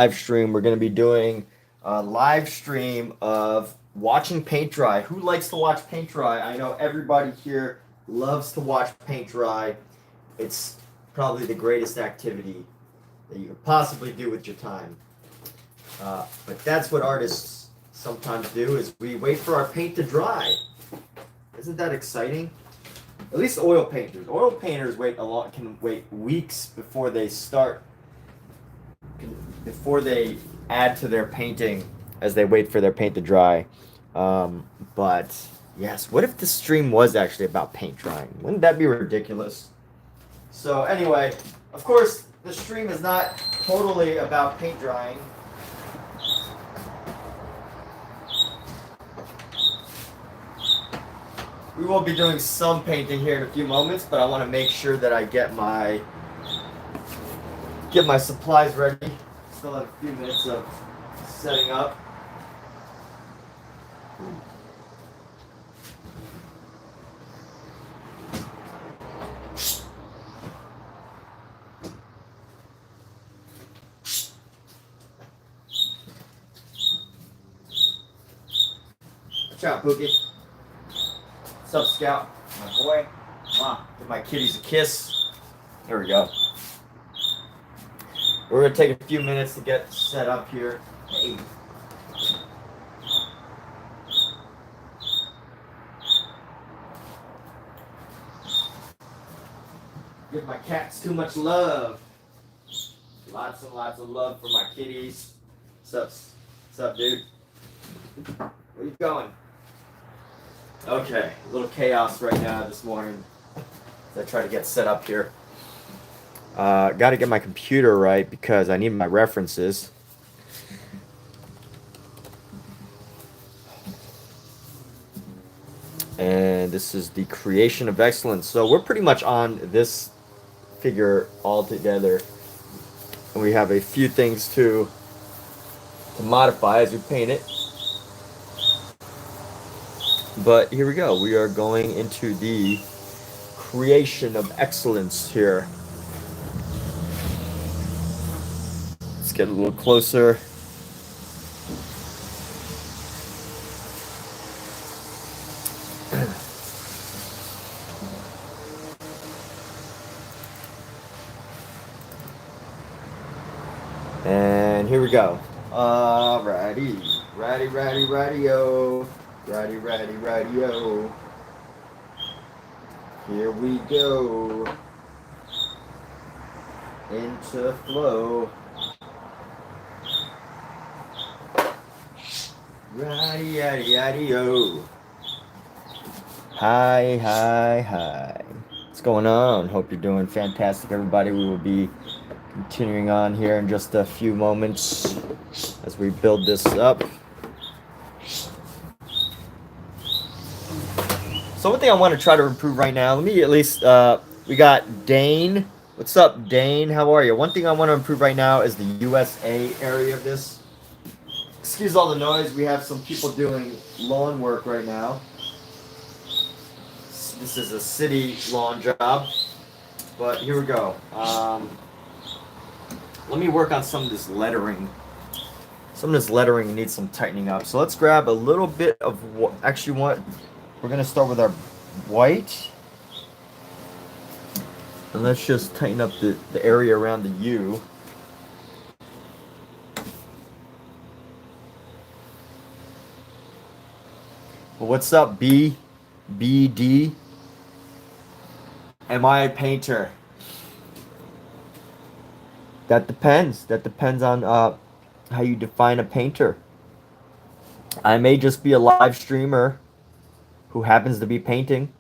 live stream. We're going to be doing a live stream of watching paint dry. Who likes to watch paint dry? I know everybody here loves to watch paint dry. It's probably the greatest activity that you could possibly do with your time. But that's what artists sometimes do, is we wait for our paint to dry. Isn't that exciting? At least oil painters. Oil painters can wait weeks before they start, before they add to their painting, as they wait for their paint to dry. But yes, what if the stream was actually about paint drying? Wouldn't that be ridiculous? So anyway, of course, the stream is not totally about paint drying. We will be doing some painting here in a few moments, but I want to make sure that I get my supplies ready. Still have a few minutes of setting up. Watch out, Pookie. What's up, Scout? My boy. Come on, give my kitties a kiss. There we go. We're going to take a few minutes to get set up here. Hey. Give my cats too much love. Lots and lots of love for my kitties. What's up, dude? Where you going? Okay, a little chaos right now this morning as I try to get set up here. Got to get my computer right because I need my references. And this is the creation of excellence. So we're pretty much on this figure all together. And we have a few things to modify as we paint it. But here we go. We are going into the creation of excellence here. Let's get a little closer. And here we go. Alrighty. Radio. Radio. Here we go. Into flow. Radio. Hi. What's going on? Hope you're doing fantastic, everybody. We will be continuing on here in just a few moments as we build this up. So one thing I want to try to improve right now, let me at least, we got Dane. What's up, Dane? How are you? One thing I want to improve right now is the USA area of this. Excuse all the noise. We have some people doing lawn work right now. This is a city lawn job. But here we go. Let me work on some of this lettering. Some of this lettering needs some tightening up. So let's grab a little bit of what, actually what, we're going to start with our white. And let's just tighten up the area around the U. Well, what's up, BD? Am I a painter? That depends. That depends on how you define a painter. I may just be a live streamer who happens to be painting.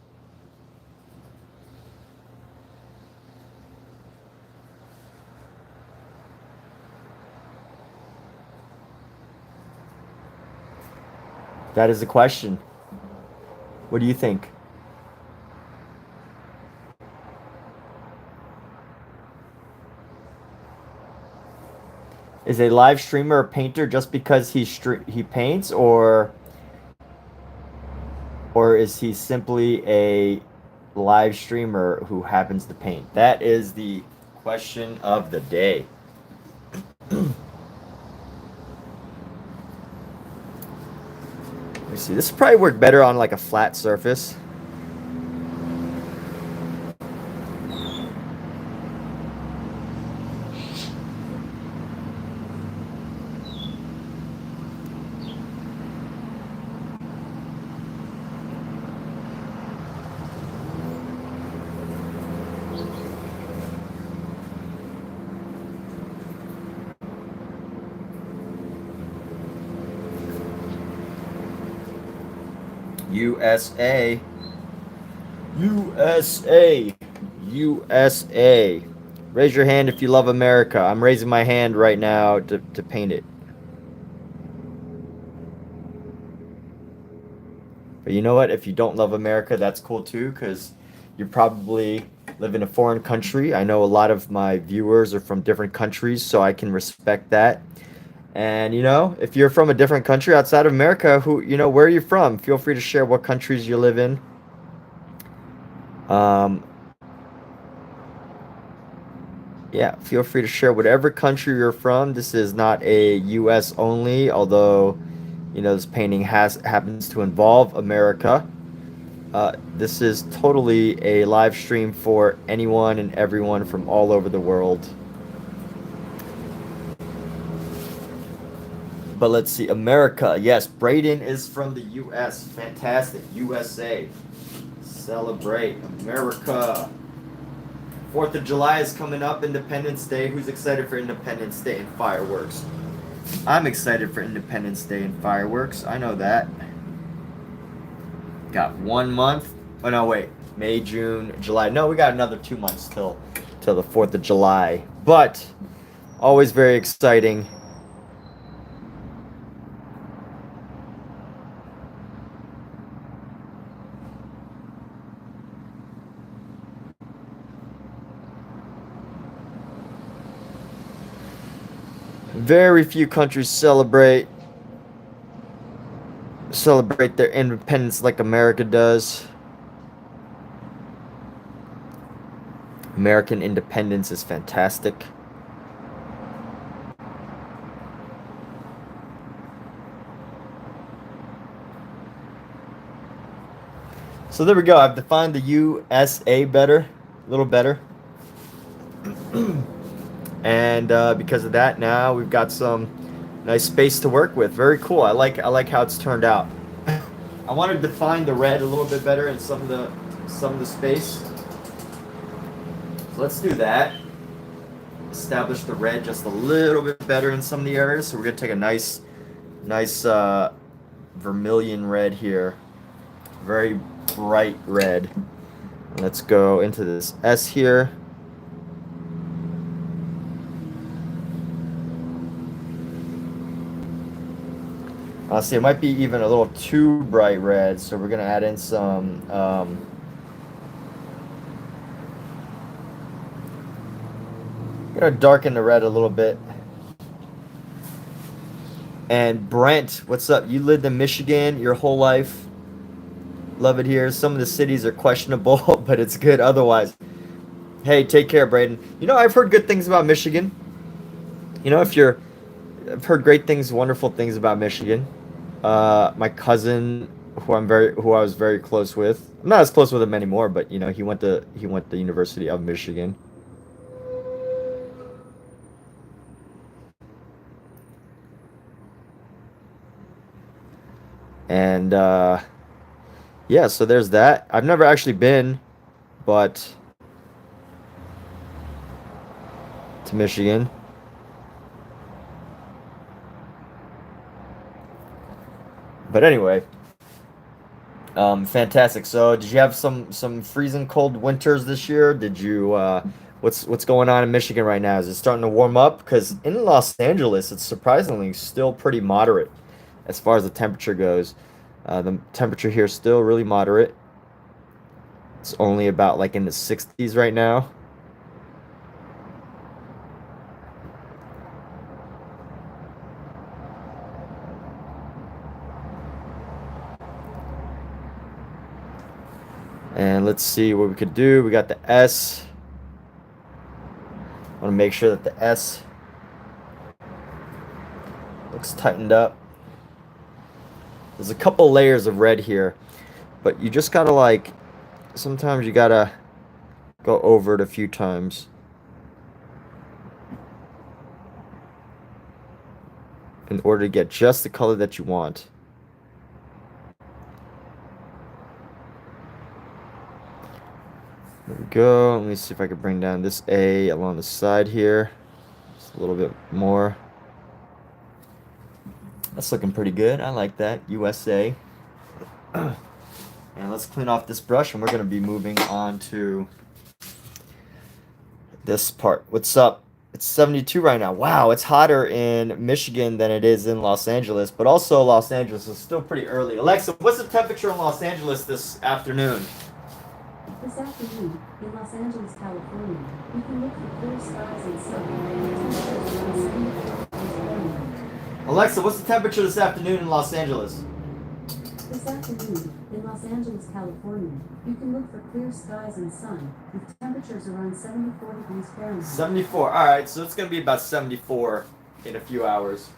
That is the question. What do you think? Is a live streamer a painter just because he paints, or is he simply a live streamer who happens to paint? That is the question of the day. see. This would probably work better on like a flat surface. USA. USA. USA. Raise your hand if you love America. I'm raising my hand right now to paint it. But you know what? If you don't love America, that's cool too, because you probably live in a foreign country. I know a lot of my viewers are from different countries, so I can respect that. And you know, if you're from a different country outside of America, where are you from? Feel free to share what countries you live in. Yeah, feel free to share whatever country you're from. This is not a US only, although, this painting happens to involve America. This is totally a live stream for anyone and everyone from all over the world. But let's see, America. Yes, Braden is from the US. Fantastic. USA. Celebrate America. 4th of July is coming up, Independence Day. Who's excited for Independence Day and fireworks? I'm excited for Independence Day and fireworks. I know that. Got 1 month. Oh, no, wait. May, June, July. No, we got another 2 months till the 4th of July. But always very exciting. Very few countries celebrate their independence like America does. American independence is fantastic. So there we go. I've defined the USA better, a little better. And because of that, now we've got some nice space to work with. Very cool. I like how it's turned out. I want to define the red a little bit better in some of the space. So let's do that. Establish the red just a little bit better in some of the areas. So we're gonna take a nice vermilion red here, very bright red. Let's go into this S here. See, it might be even a little too bright red, so we're gonna add in some gonna darken the red a little bit. And Brent, what's up? You lived in Michigan your whole life. Love it here. Some of the cities are questionable, but it's good otherwise. Hey, take care, Braden. I've heard good things about Michigan. I've heard great things, wonderful things about Michigan. My cousin, who I was very close with. I'm not as close with him anymore, but he went to the University of Michigan. And yeah, so there's that. I've never actually been, but to Michigan. But anyway, fantastic. So, did you have some freezing cold winters this year? Did you? What's going on in Michigan right now? Is it starting to warm up? Because in Los Angeles, it's surprisingly still pretty moderate as far as the temperature goes. The temperature here is still really moderate. It's only about like in the 60s right now. And let's see what we could do. We got the S. I want to make sure that the S looks tightened up. There's a couple layers of red here, but you just gotta like, sometimes you gotta go over it a few times. In order to get just the color that you want. There we go. Let me see if I can bring down this A along the side here. Just a little bit more. That's looking pretty good. I like that. USA. And let's clean off this brush, and we're going to be moving on to this part. What's up? It's 72 right now. Wow, it's hotter in Michigan than it is in Los Angeles, but also Los Angeles is still pretty early. Alexa, what's the temperature in Los Angeles this afternoon? This afternoon, in Los Angeles, California, you can look for clear skies and sun. Alexa, what's the temperature this afternoon in Los Angeles? This afternoon, in Los Angeles, California, you can look for clear skies and sun, with temperatures around 74 degrees Fahrenheit. 74. All right, so it's going to be about 74 in a few hours.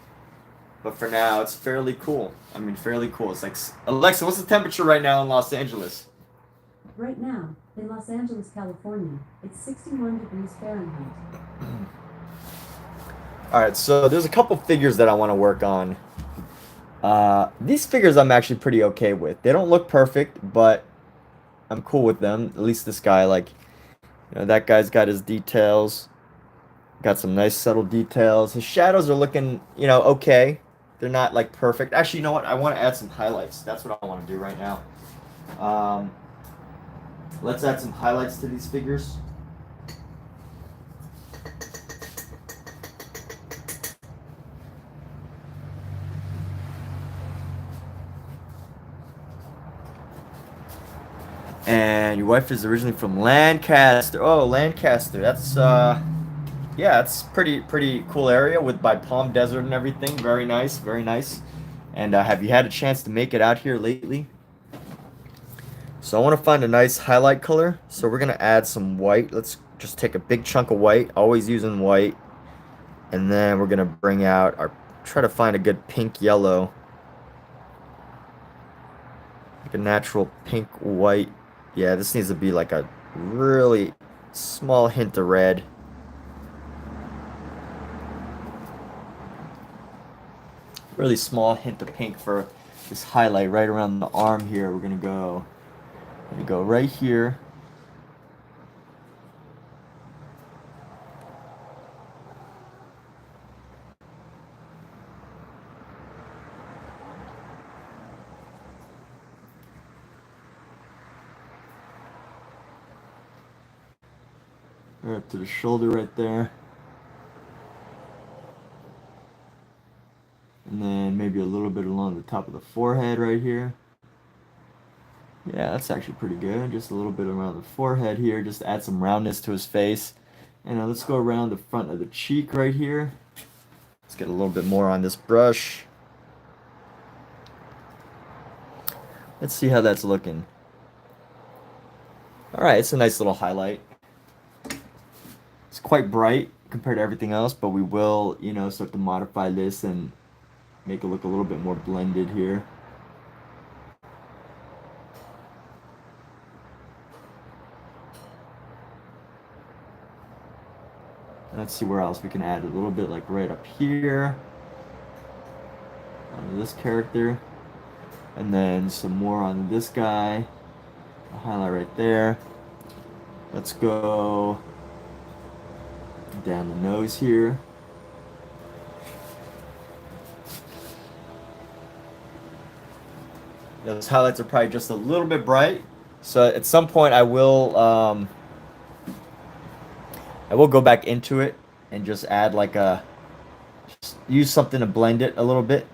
But for now, it's fairly cool. I mean, fairly cool. It's like, Alexa, what's the temperature right now in Los Angeles? Right now, in Los Angeles, California, it's 61 degrees Fahrenheit. All right, so there's a couple figures that I want to work on. These figures I'm actually pretty okay with. They don't look perfect, but I'm cool with them. At least this guy, like, you know, that guy's got his details. Got some nice subtle details. His shadows are looking, you know, okay. They're not, like, perfect. Actually, you know what? I want to add some highlights. That's what I want to do right now. Let's add some highlights to these figures. And your wife is originally from Lancaster. Oh, Lancaster. That's yeah, it's pretty cool area with by Palm Desert and everything. Very nice, very nice. And have you had a chance to make it out here lately? So I want to find a nice highlight color. So we're gonna add some white. Let's just take a big chunk of white. Always using white. And then we're gonna bring out our. Try to find a good pink yellow. Like a natural pink white. Yeah, this needs to be like a really small hint of red. Really small hint of pink for this highlight right around the arm here. We're gonna go right here. Right up to the shoulder right there. And then maybe a little bit along the top of the forehead right here. Yeah, that's actually pretty good. Just a little bit around the forehead here. Just add some roundness to his face. And now let's go around the front of the cheek right here. Let's get a little bit more on this brush. Let's see how that's looking. Alright, it's a nice little highlight. It's quite bright compared to everything else, but we will, you know, start to modify this and make it look a little bit more blended here. Let's see where else we can add a little bit, like right up here on this character, and then some more on this guy. A highlight right there. Let's go down the nose here. Those highlights are probably just a little bit bright, so at some point I will go back into it and just add like just use something to blend it a little bit.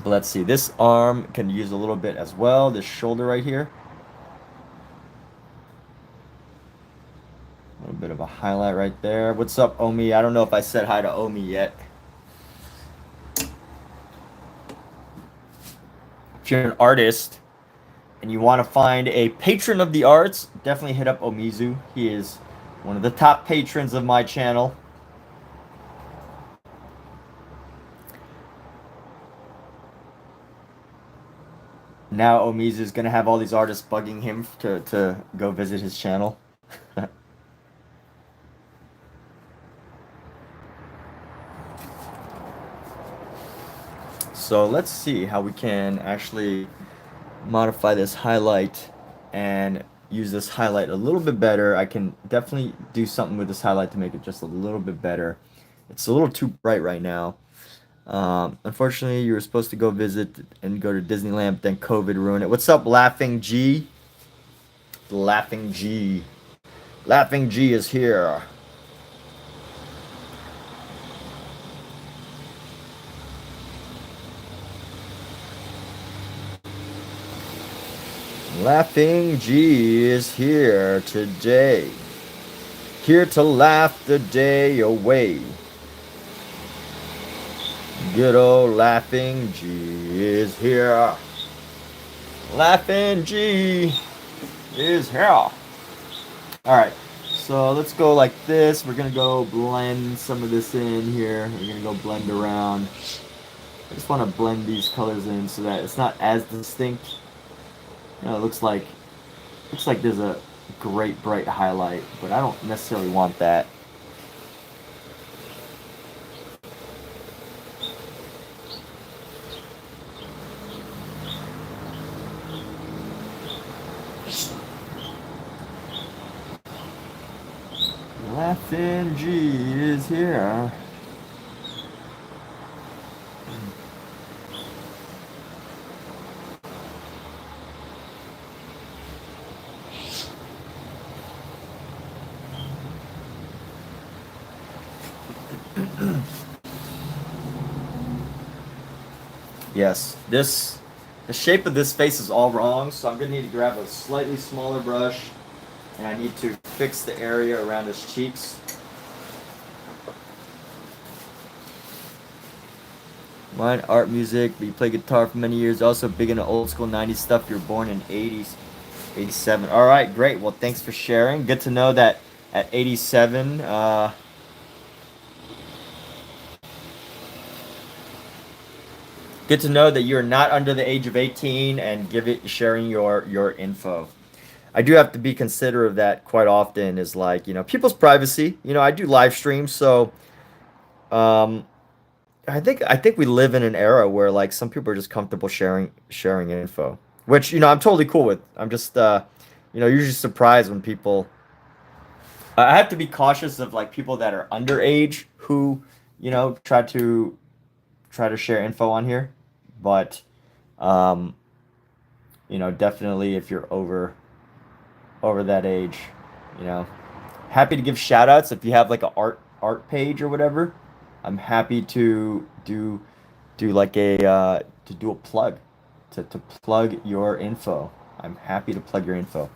But let's see, this arm can use a little bit as well, this shoulder right here. A little bit of a highlight right there. What's up, Omi? I don't know if I said hi to Omi yet. If you're an artist and you want to find a patron of the arts, definitely hit up Omizu. He is one of the top patrons of my channel. Now Omizu is going to have all these artists bugging him to go visit his channel. So let's see how we can actually modify this highlight and use this highlight a little bit better. I can definitely do something with this highlight to make it just a little bit better. It's a little too bright right now. Unfortunately, you were supposed to go visit and go to Disneyland, but then COVID ruined it. What's up, Laughing G? Laughing G. Laughing G is here. Laughing G is here today. Here to laugh the day away. Good old Laughing G is here. Laughing G is here. Alright, so let's go like this. We're going to go blend some of this in here. We're going to go blend around. I just want to blend these colors in so that it's not as distinct. You know, it looks like there's a great bright highlight, but I don't necessarily want that. Laughing G is here. Yes, the shape of this face is all wrong, so I'm gonna need to grab a slightly smaller brush, and I need to fix the area around his cheeks. Mine art music, but you play guitar for many years, also big into old school 90s stuff. You're born in 80s, 87. All right, great. Well, thanks for sharing. Good to know that at 87, good to know that you're not under the age of 18 and sharing your info. I do have to be considerate of that quite often, is like, you know, people's privacy. You know, I do live streams, so I think we live in an era where like some people are just comfortable sharing info, which, you know, I'm totally cool with. I'm just you know, usually surprised when people. I have to be cautious of like people that are underage who, you know, try to share info on here, but you know, definitely if you're over that age, you know, happy to give shout outs if you have like a art page or whatever. I'm happy to do like a to do a plug to plug your info. I'm happy to plug your info.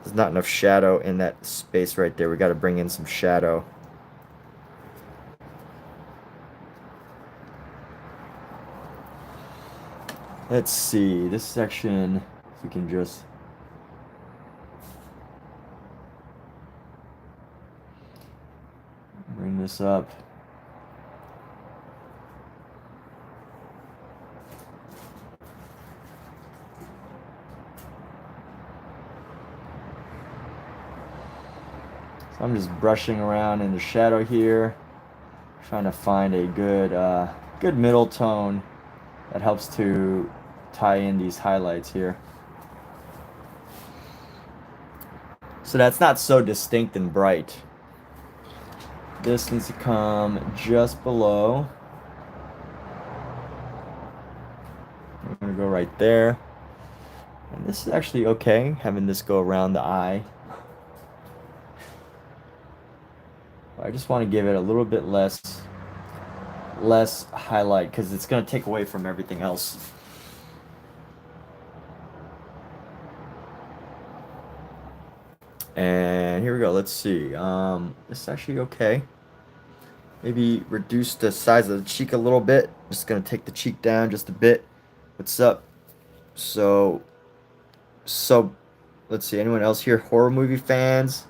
There's not enough shadow in that space right there. We got to bring in some shadow. Let's see this section, if we can just bring this up. So I'm just brushing around in the shadow here, trying to find a good middle tone that helps to tie in these highlights here. So that's not so distinct and bright. This needs to come just below. I'm gonna go right there. And this is actually okay, having this go around the eye. I just want to give it a little bit less highlight because it's going to take away from everything else. And here we go. Let's see. This is actually okay. Maybe reduce the size of the cheek a little bit. Just going to take the cheek down just a bit. What's up? So, so let's see. Anyone else here? Horror movie fans?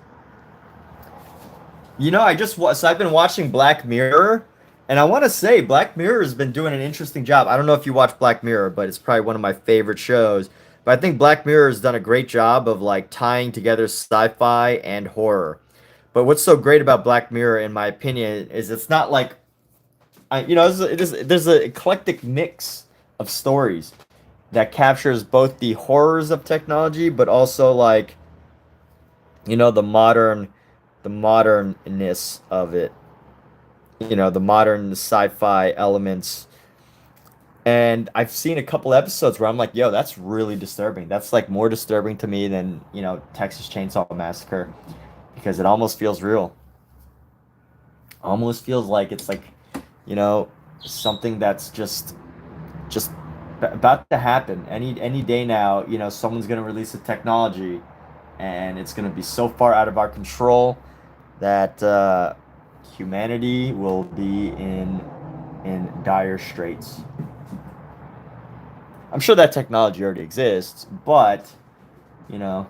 You know, so I've been watching Black Mirror, and I want to say Black Mirror has been doing an interesting job. I don't know if you watch Black Mirror, but it's probably one of my favorite shows. But I think Black Mirror has done a great job of like tying together sci-fi and horror. But what's so great about Black Mirror, in my opinion, is it's not like there's an eclectic mix of stories that captures both the horrors of technology, but also like the modernness of it, the modern sci-fi elements. And I've seen a couple episodes where I'm like, yo, that's really disturbing. That's like more disturbing to me than, Texas Chainsaw Massacre, because it almost feels real. Almost feels like it's like, you know, something that's just about to happen any day now. Someone's going to release a technology, and it's going to be so far out of our control that humanity will be in dire straits. I'm sure that technology already exists, but you know.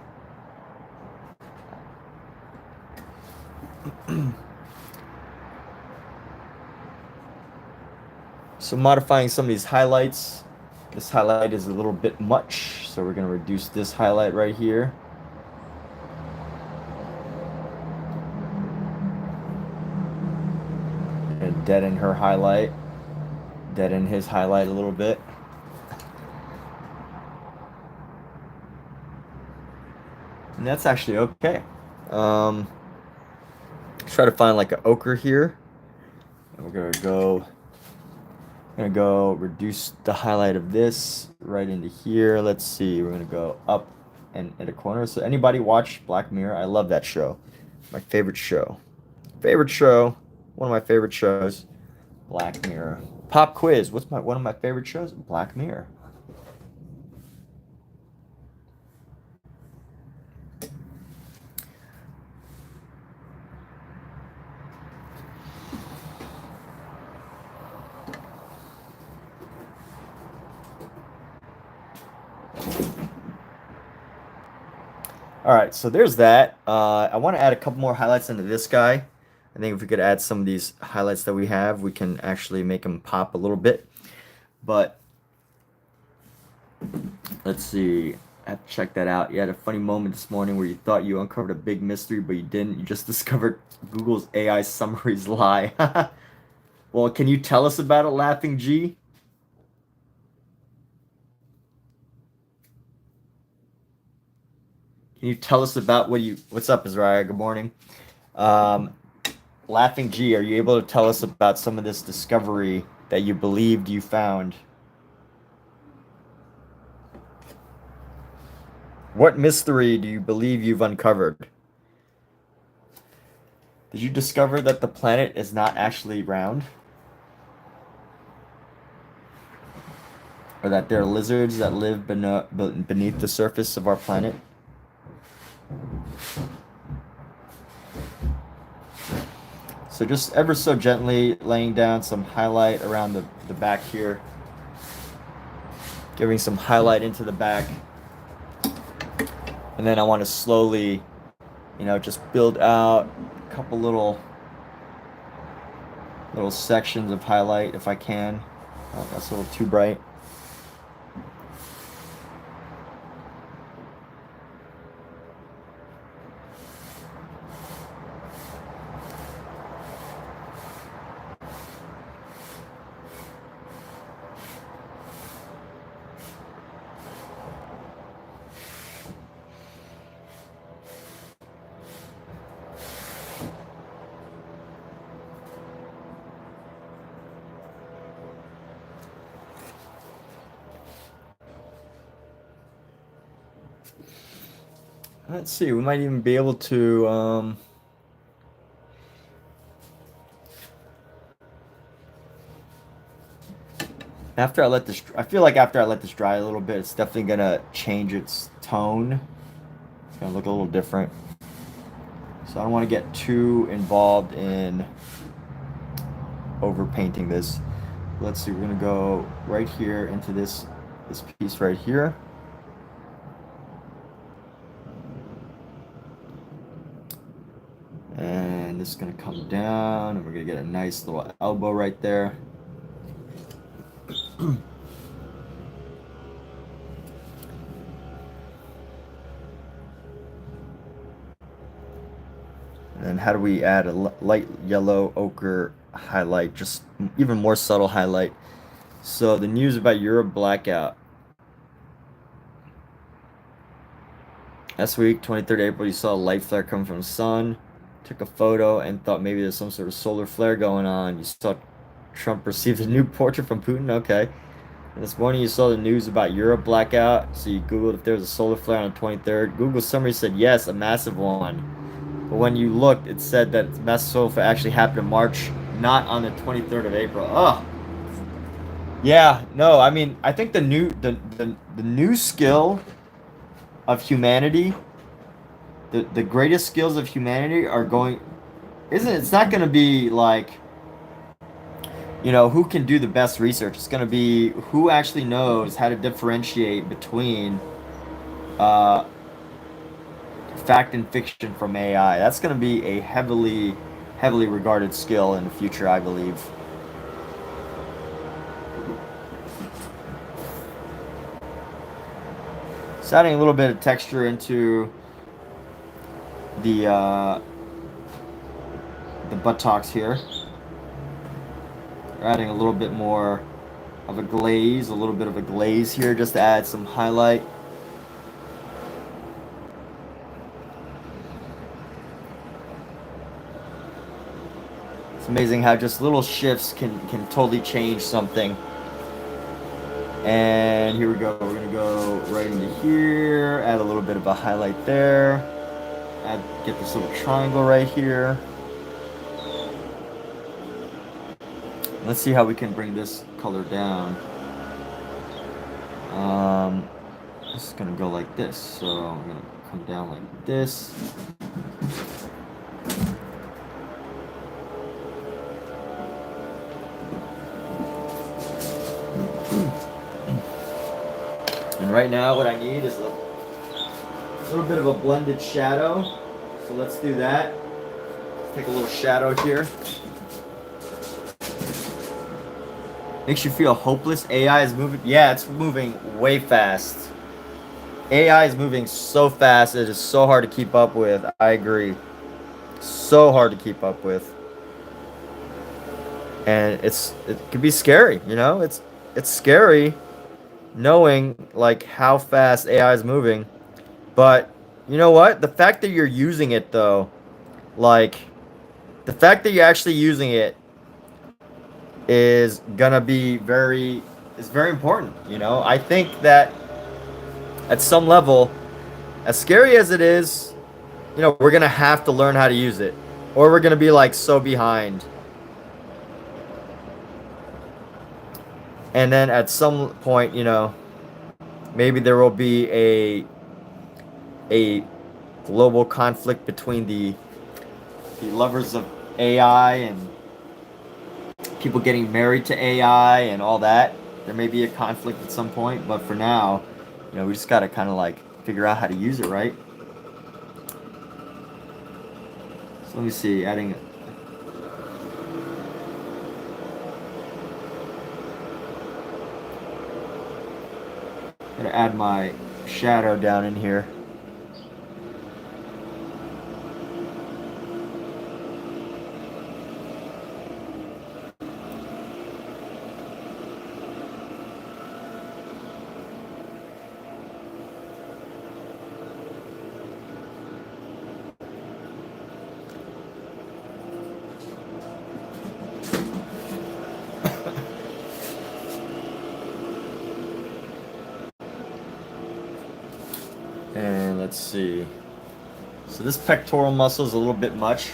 So modifying some of these highlights. This highlight is a little bit much, so we're going to reduce this highlight right here. And deaden her highlight. Deaden his highlight a little bit. And that's actually okay. Try to find like an ochre here. And we're gonna go reduce the highlight of this right into here. Let's see. We're gonna go up and in a corner. So anybody watch Black Mirror? I love that show. My favorite show. One of my favorite shows. Black Mirror. Pop quiz. What's one of my favorite shows? Black Mirror. All right, so there's that. I want to add a couple more highlights into this guy. I think if we could add some of these highlights that we have, we can actually make them pop a little bit. But let's see. I have to check that out. You had a funny moment this morning where you thought you uncovered a big mystery, but you didn't. You just discovered Google's AI summaries lie. Well, can you tell us about it, Laughing G? Can you tell us about what's up, Azariah? Good morning. Laughing G, are you able to tell us about some of this discovery that you believed you found? What mystery do you believe you've uncovered? Did you discover that the planet is not actually round? Or that there are lizards that live beneath the surface of our planet? So just ever so gently laying down some highlight around the back here. Giving some highlight into the back. And then I want to slowly, just build out a couple little sections of highlight if I can. Oh, that's a little too bright. Let's see, we might even be able to, I feel like after I let this dry a little bit, it's definitely gonna change its tone. It's gonna look a little different. So I don't want to get too involved in overpainting this. Let's see, we're gonna go right here into this this piece right here. And this is going to come down, and we're going to get a nice little elbow right there. And then how do we add a light yellow ochre highlight, just even more subtle highlight? So the news about Europe blackout. Last week, 23rd April, you saw a light flare come from the sun. Took a photo and thought maybe there's some sort of solar flare going on. You saw Trump received a new portrait from Putin. Okay. And this morning you saw the news about Europe blackout. So you Googled if there was a solar flare on the 23rd. Google summary said yes, a massive one. But when you looked, it said that the massive solar flare actually happened in March, not on the 23rd of April. Oh. Yeah, no, I mean, I think the new skill of humanity, the greatest skills of humanity are going, it's not going to be like, you know, who can do the best research. It's going to be who actually knows how to differentiate between fact and fiction from AI. That's going to be a heavily regarded skill in the future, I believe. It's adding a little bit of texture into the buttocks here. We're adding a little bit more of a glaze, here, just to add some highlight. It's amazing how just little shifts can totally change something. And here we go. We're gonna go right into here. Add a little bit of a highlight there. Get this little triangle right here. Let's see how we can bring this color down. This is gonna go like this. So I'm gonna come down like this. And right now what I need is a little bit of a blended shadow. So let's do that. Take a little shadow here. Makes you feel hopeless. AI is moving. Yeah, it's moving way fast. AI is moving so fast. It is so hard to keep up with. I agree. So hard to keep up with. And it can be scary, you know? It's scary knowing like how fast AI is moving. But you know what? The fact that you're using it though, like the fact that you're actually using it is gonna be very important, you know? I think that at some level, as scary as it is, you know, we're gonna have to learn how to use it, or we're gonna be like so behind. And then at some point, you know, maybe there will be a global conflict between the lovers of AI and people getting married to AI and all that. There may be a conflict at some point, but for now, you know, we just gotta kind of like figure out how to use it, right? So let me see, adding. Gotta add my shadow down in here. And let's see. So this pectoral muscle is a little bit much,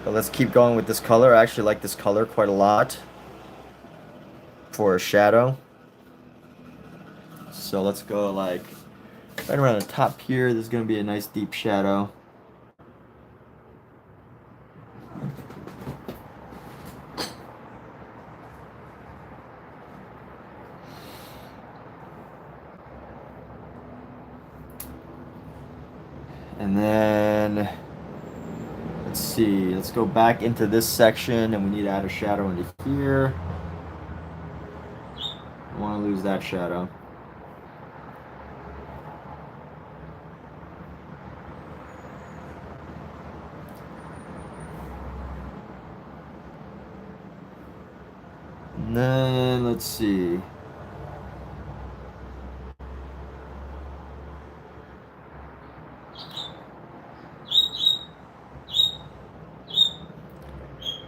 but let's keep going with this color. I actually like this color quite a lot for a shadow. So let's go like right around the top here. There's going to be a nice deep shadow. And then, let's see, let's go back into this section, and we need to add a shadow into here. I want to lose that shadow. And then, let's see.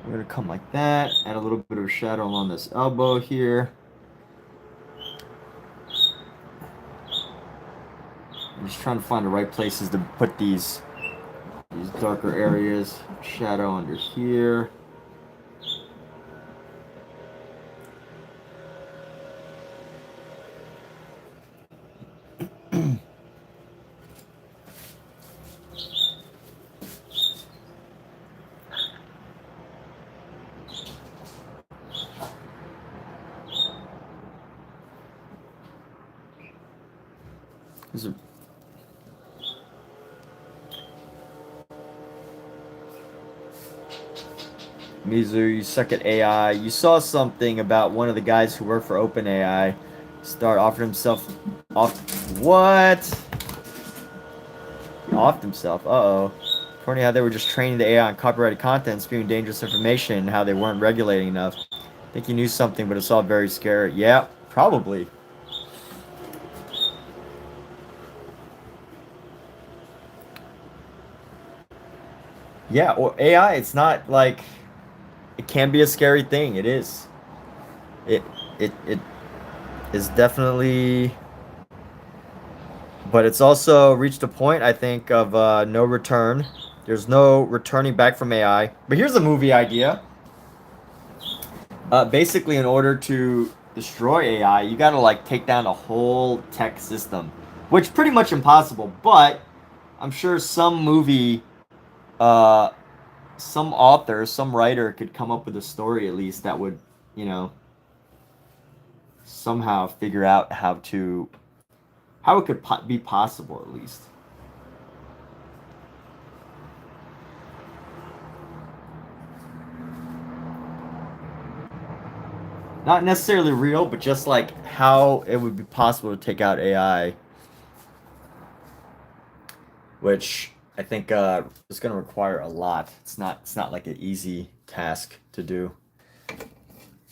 We're going to come like that, add a little bit of shadow along this elbow here. I'm just trying to find the right places to put these darker areas. Shadow under here. Mizu, you suck at AI. You saw something about one of the guys who work for OpenAI start offering himself off. What? He offed himself. Uh-oh. According to how they were just training the AI on copyrighted content, spewing dangerous information, and how they weren't regulating enough. I think he knew something, but it's all very scary. Yeah, probably. Yeah, or AI, it's not like... It can be a scary thing. It is. It is definitely... But it's also reached a point, I think, of no return. There's no returning back from AI. But here's a movie idea. Basically, in order to destroy AI, you gotta, like, take down a whole tech system. Which, pretty much impossible. But, I'm sure some movie... some author, some writer could come up with a story, at least, that would, you know... somehow figure out how it could be possible, at least. Not necessarily real, but just like how it would be possible to take out AI, which I think is going to require a lot. It's not like an easy task to do.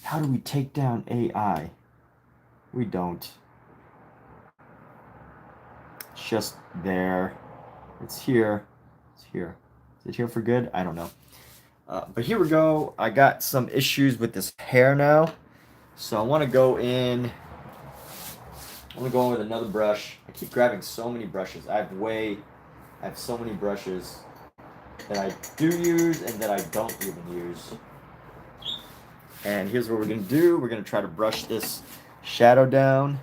How do we take down AI? We don't. It's just there. It's here. It's here. Is it here for good? I don't know. But here we go. I got some issues with this hair now. So I want to go in. I'm going to go in with another brush. I keep grabbing so many brushes. I have so many brushes that I do use and that I don't even use. And here's what we're going to do. We're going to try to brush this shadow down.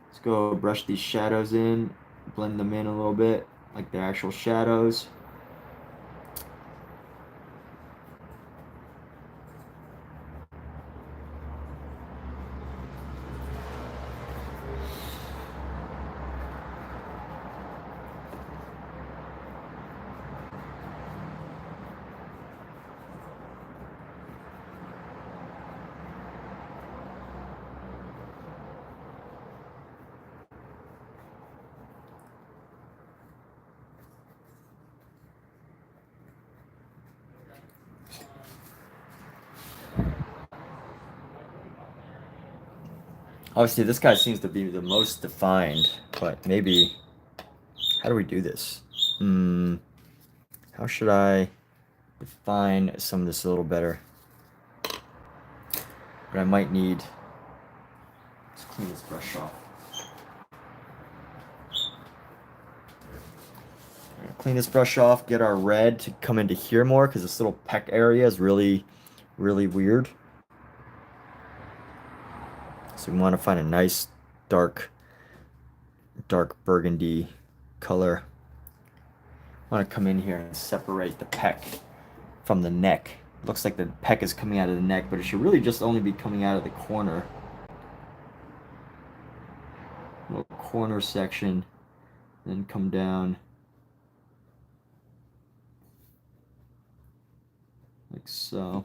Let's go brush these shadows in, blend them in a little bit, like they're actual shadows. Obviously, this guy seems to be the most defined, but maybe... How do we do this? How should I define some of this a little better? But I might need... Let's clean this brush off. Clean this brush off, get our red to come into here more, because this little peck area is really, really weird. So we want to find a nice dark burgundy color. I want to come in here and separate the peck from the neck. Looks like the peck is coming out of the neck, but it should really just only be coming out of the corner. Little corner section, then come down like so.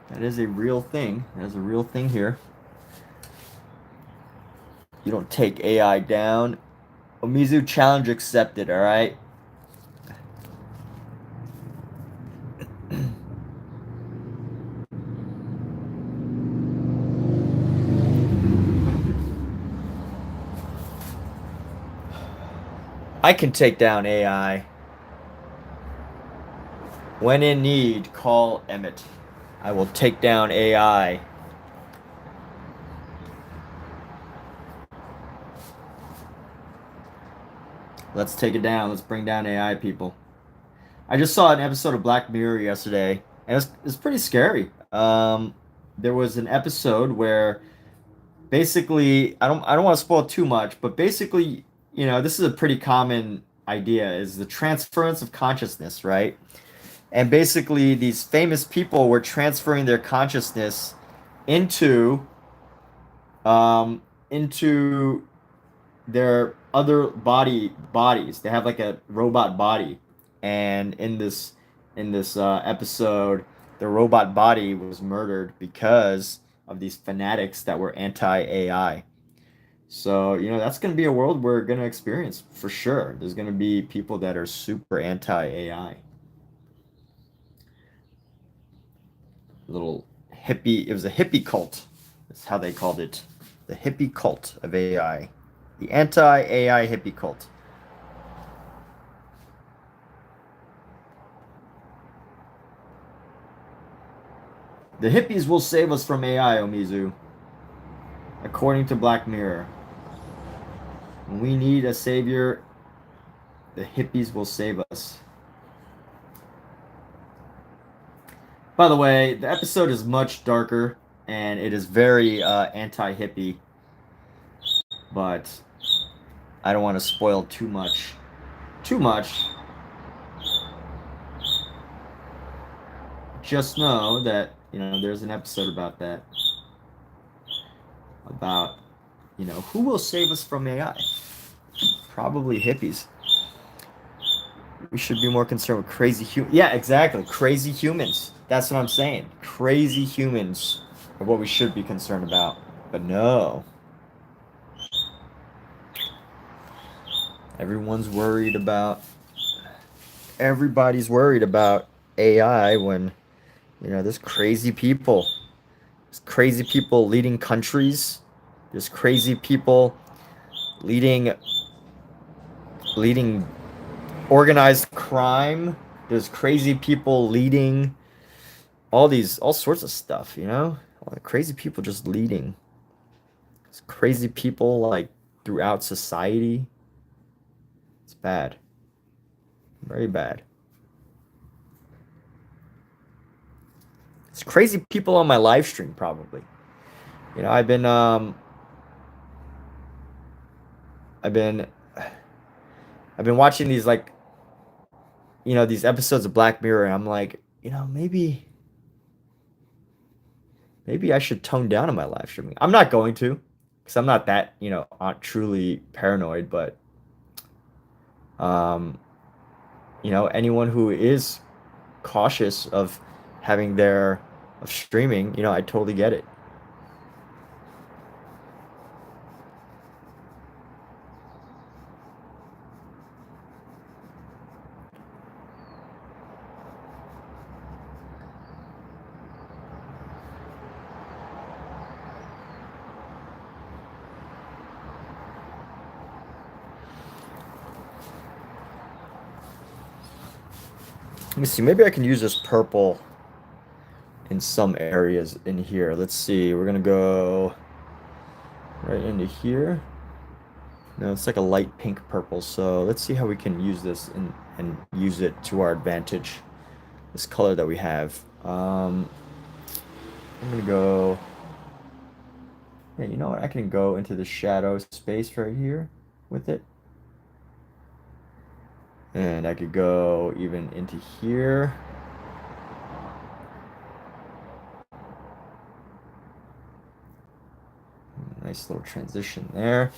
That is a real thing. There's a real thing here. You don't take AI down. Omizu challenge accepted, all right? I can take down AI. When in need, call Emmett. I will take down AI. Let's take it down. Let's bring down AI, people. I just saw an episode of Black Mirror yesterday, and it was pretty scary. There was an episode where basically, I don't want to spoil too much, but basically, this is a pretty common idea, is the transference of consciousness, right? And basically, these famous people were transferring their consciousness into into their other bodies. They have like a robot body, and in this episode, the robot body was murdered because of these fanatics that were anti-AI. So, that's going to be a world we're going to experience for sure. There's going to be people that are super anti-AI. Little hippie, it was a hippie cult. That's how they called it. The hippie cult of AI. The anti-AI hippie cult. The hippies will save us from AI, Omizu. According to Black Mirror. When we need a savior, the hippies will save us. By the way, the episode is much darker, and it is very anti-hippie. But I don't want to spoil too much. Just know that, there's an episode about that. About, who will save us from AI? Probably hippies. We should be more concerned with crazy humans. Yeah, exactly. Crazy humans. That's what I'm saying. Crazy humans are what we should be concerned about. But no. Everybody's worried about AI when, there's crazy people. There's crazy people leading countries. There's crazy people leading organized crime. There's crazy people leading all sorts of stuff, all the crazy people just leading. There's crazy people like throughout society. It's bad. Very bad. It's crazy people on my live stream probably. I've been watching these these episodes of Black Mirror, and I'm like, maybe I should tone down on my live streaming. I'm not going to, because I'm not that, not truly paranoid, but anyone who is cautious of streaming, I totally get it. Let me see. Maybe I can use this purple in some areas in here. Let's see. We're going to go right into here. No, it's like a light pink purple. So let's see how we can use this and use it to our advantage. This color that we have. I'm going to go... Yeah, you know what? I can go into the shadow space right here with it. And I could go even into here. Nice little transition there.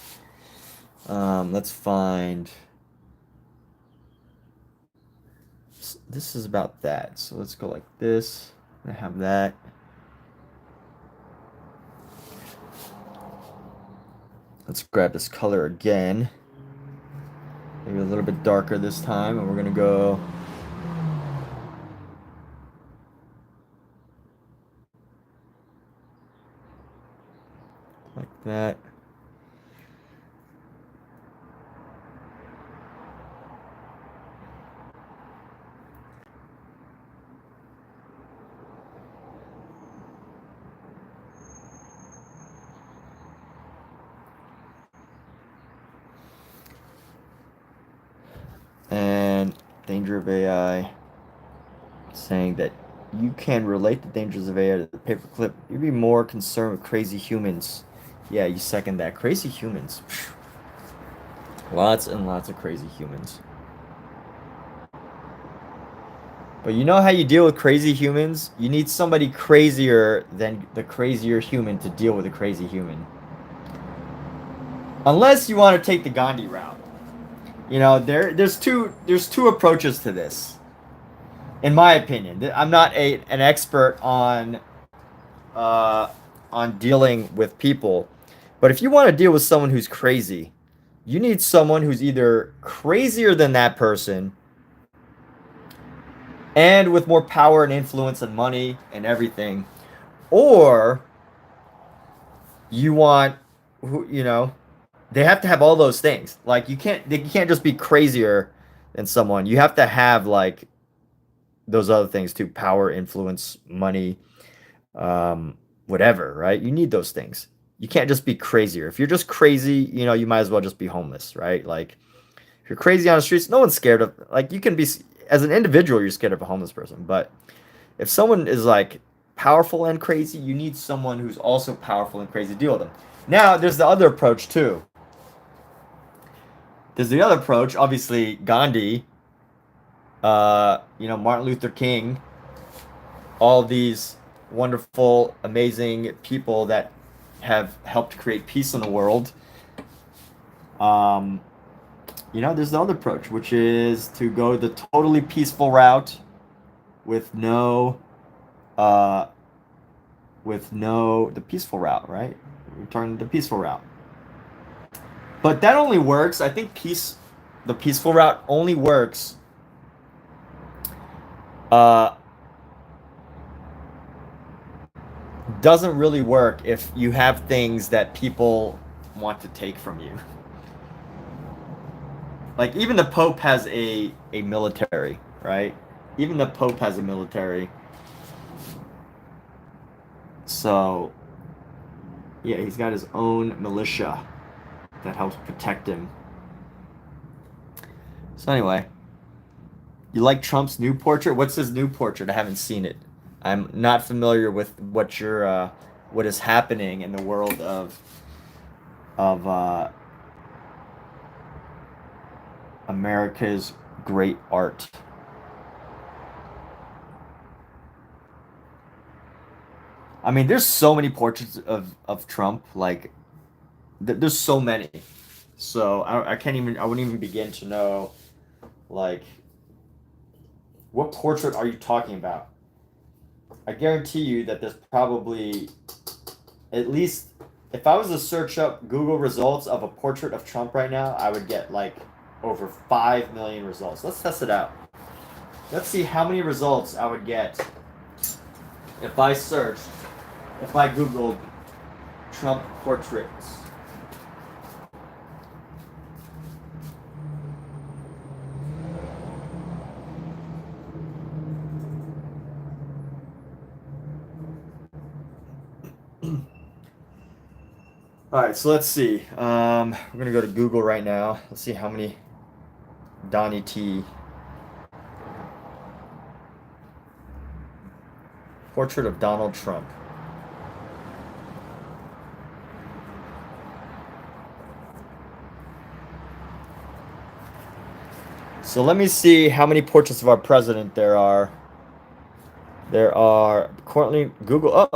Let's find. This is about that. So let's go like this. I have that. Let's grab this color again. Maybe a little bit darker this time, and we're gonna go. Like that. And danger of AI, saying that you can relate the dangers of AI to the paperclip. You'd be more concerned with crazy humans. Yeah, you second that. Crazy humans. Lots and lots of crazy humans. But you know how you deal with crazy humans? You need somebody crazier than the crazier human to deal with a crazy human. Unless you want to take the Gandhi route. You know, there's two approaches to this. In my opinion, I'm not an expert on dealing with people, but if you want to deal with someone who's crazy, you need someone who's either crazier than that person and with more power and influence and money and everything, or you want, you know, they have to have all those things. Like you can't just be crazier than someone. You have to have like those other things too: power, influence, money, whatever, right? You need those things. You can't just be crazier. If you're just crazy, you know, you might as well just be homeless, right? Like if you're crazy on the streets, no one's scared of, like, you can be, as an individual, you're scared of a homeless person. But if someone is like powerful and crazy, you need someone who's also powerful and crazy to deal with them. Now, there's the other approach too. There's the other approach, obviously, Gandhi, Martin Luther King, all these wonderful, amazing people that have helped create peace in the world. There's the other approach, which is to go the totally peaceful route with the peaceful route, right? Return to the peaceful route. But that only works, I think the peaceful route only works doesn't really work if you have things that people want to take from you. Like even the Pope has a military, right? Even the Pope has a military. So yeah, he's got his own militia that helps protect him. So anyway, you like Trump's new portrait? What's his new portrait? I haven't seen it. I'm not familiar with what is happening in the world of America's great art. I mean, there's so many portraits of Trump. Like, there's so many. So I wouldn't even begin to know, like, what portrait are you talking about? I guarantee you that there's probably, at least, if I was to search up Google results of a portrait of Trump right now, I would get like over 5 million results. Let's test it out. Let's see how many results I would get if I Googled Trump portraits. All right, so let's see. We're gonna go to Google right now. Let's see how many Donnie T. Portrait of Donald Trump. So let me see how many portraits of our president there are. There are currently Google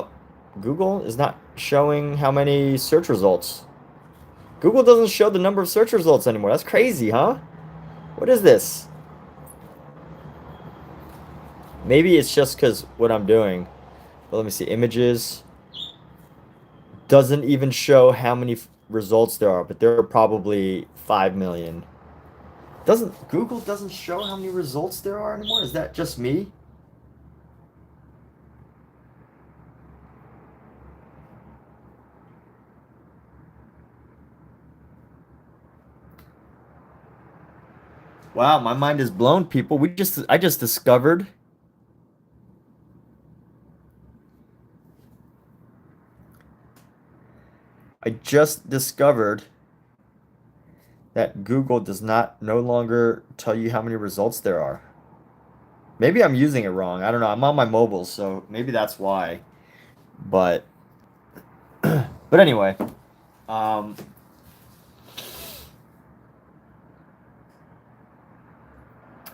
is not showing how many search results. Google doesn't show the number of search results anymore. That's crazy, huh? What is this? Maybe it's just because what I'm doing. But let me see. Images. Doesn't even show how many results there are, but there are probably 5 million. Google doesn't show how many results there are anymore? Is that just me? Wow, my mind is blown, people. I just discovered that Google does not no longer tell you how many results there are. Maybe I'm using it wrong. I don't know. I'm on my mobile, so maybe that's why. But but anyway, um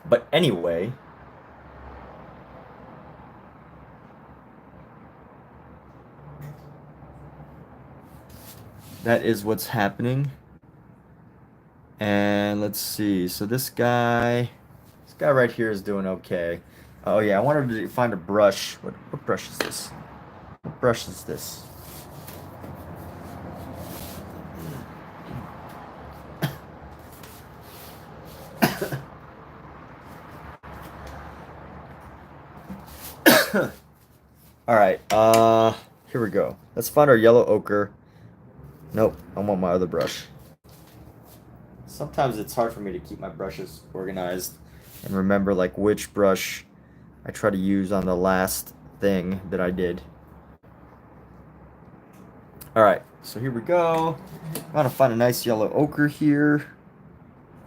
but anyway, that is what's happening. And let's see. So this guy right here is doing okay. Oh yeah, I wanted to find a brush. What brush is this? What brush is this? All right. Here we go. Let's find our yellow ochre. Nope, I want my other brush. Sometimes it's hard for me to keep my brushes organized and remember like which brush I try to use on the last thing that I did. All right, so here we go. I'm gonna find a nice yellow ochre here.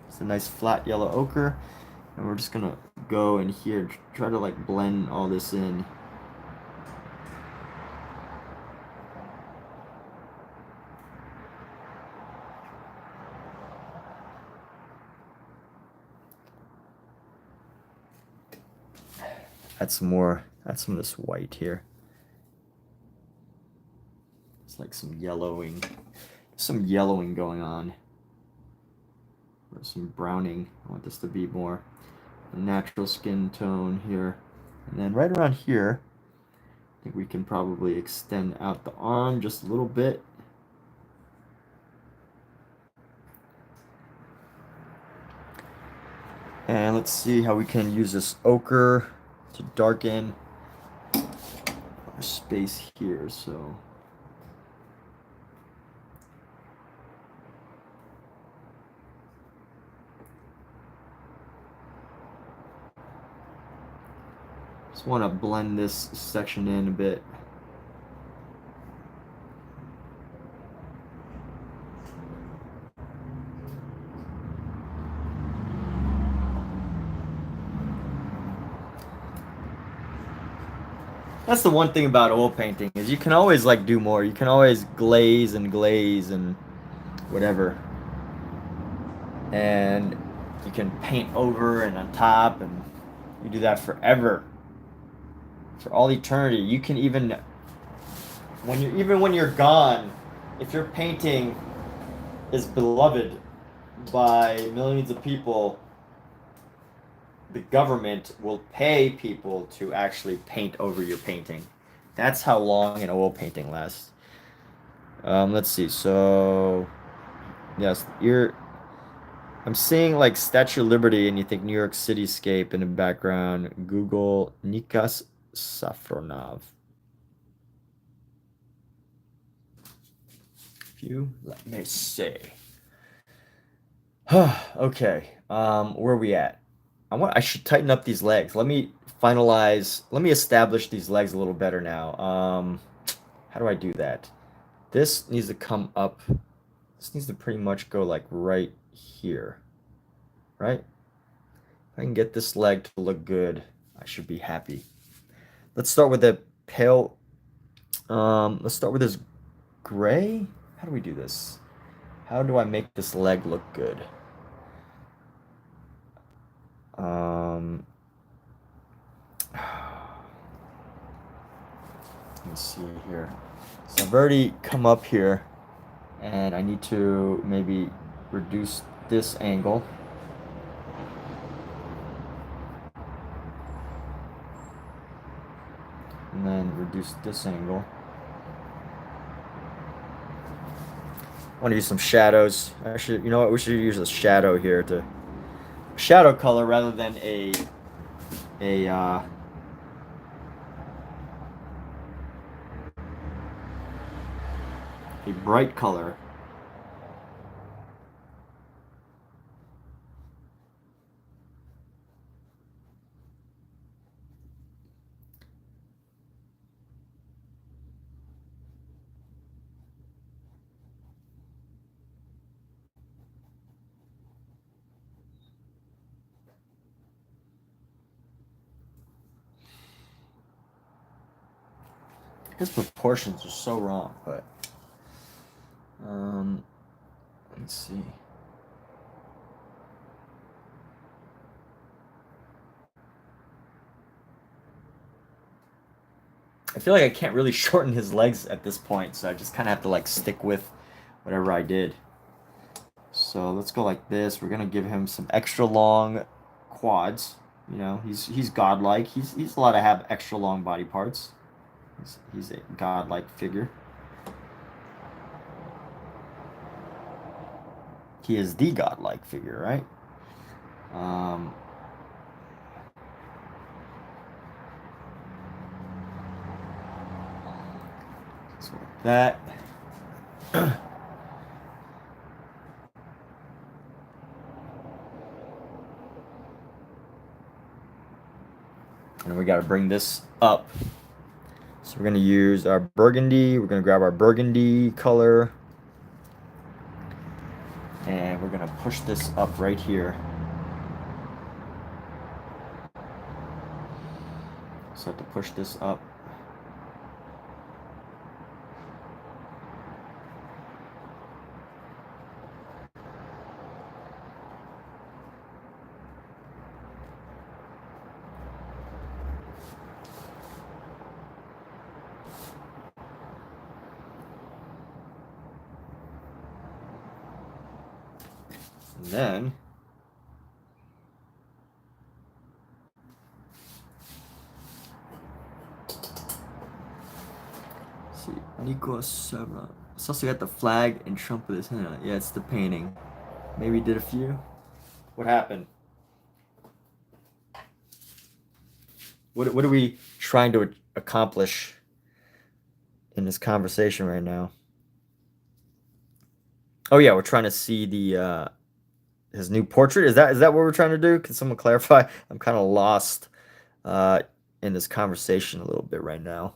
It's a nice flat yellow ochre, and we're just gonna go in here, try to like blend all this in. Add some of this white here. It's like some yellowing going on. Or some browning. I want this to be more a natural skin tone here. And then right around here, I think we can probably extend out the arm just a little bit. And let's see how we can use this ochre to darken our space here. So just want to blend this section in a bit. That's the one thing about oil painting is you can always like do more. You can always glaze and whatever. And you can paint over and on top, and you do that forever. For all eternity. You can even when you're gone, if your painting is beloved by millions of people, the government will pay people to actually paint over your painting. That's how long an oil painting lasts. Let's see. So, yes, I'm seeing like Statue of Liberty, and you think New York Cityscape in the background. Google Nikas Safronov. Let me see. Okay. Where are we at? I should tighten up these legs. Let me establish these legs a little better now. How do I do that? This needs to come up. This needs to pretty much go like right here. Right? If I can get this leg to look good, I should be happy. Let's start with the pale. Let's start with this gray. How do we do this? How do I make this leg look good? Let me see here. So I've already come up here And I need to maybe reduce this angle. And then reduce this angle. I want to use some shadows. Actually, you know what? We should use a shadow here to shadow color rather than a bright color. His proportions are so wrong, but let's see. I feel like I can't really shorten his legs at this point, so I just kind of have to like stick with whatever I did. So let's go like this. We're gonna give him some extra long quads. You know, he's godlike. He's allowed to have extra long body parts. He's a godlike figure. He is the godlike figure, right? So like that. And we got to bring this up. So we're going to use our burgundy. We're going to grab our burgundy color. And we're going to push this up right here. So I have to push this up. And then see, Nico Serra. It's also got the flag and Trump with his hand on it. Yeah, it's the painting. Maybe did a few. What happened? What are we trying to accomplish in this conversation right now? Oh yeah, we're trying to see the his new portrait. Is that what we're trying to do? Can someone clarify? I'm kind of lost uh, in this conversation a little bit right now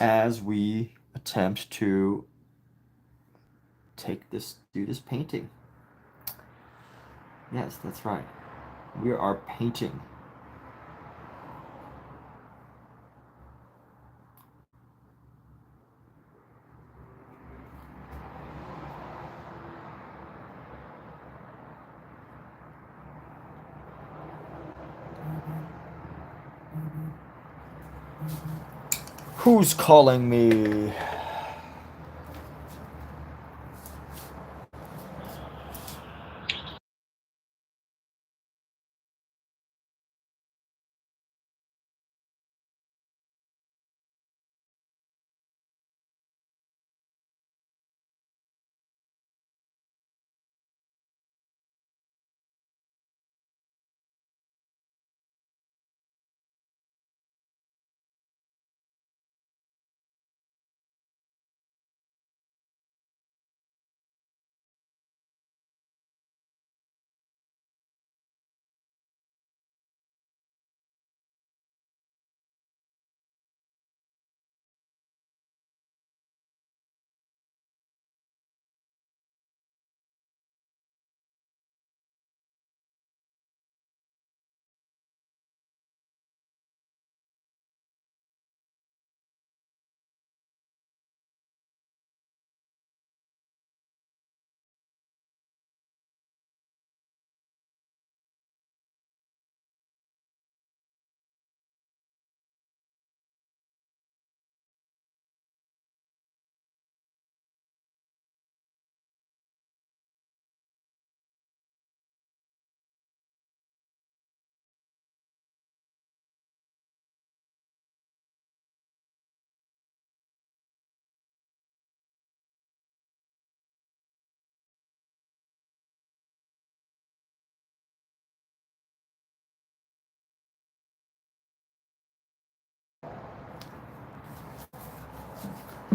as we attempt to do this painting. Yes, that's right. We are painting. Who's calling me?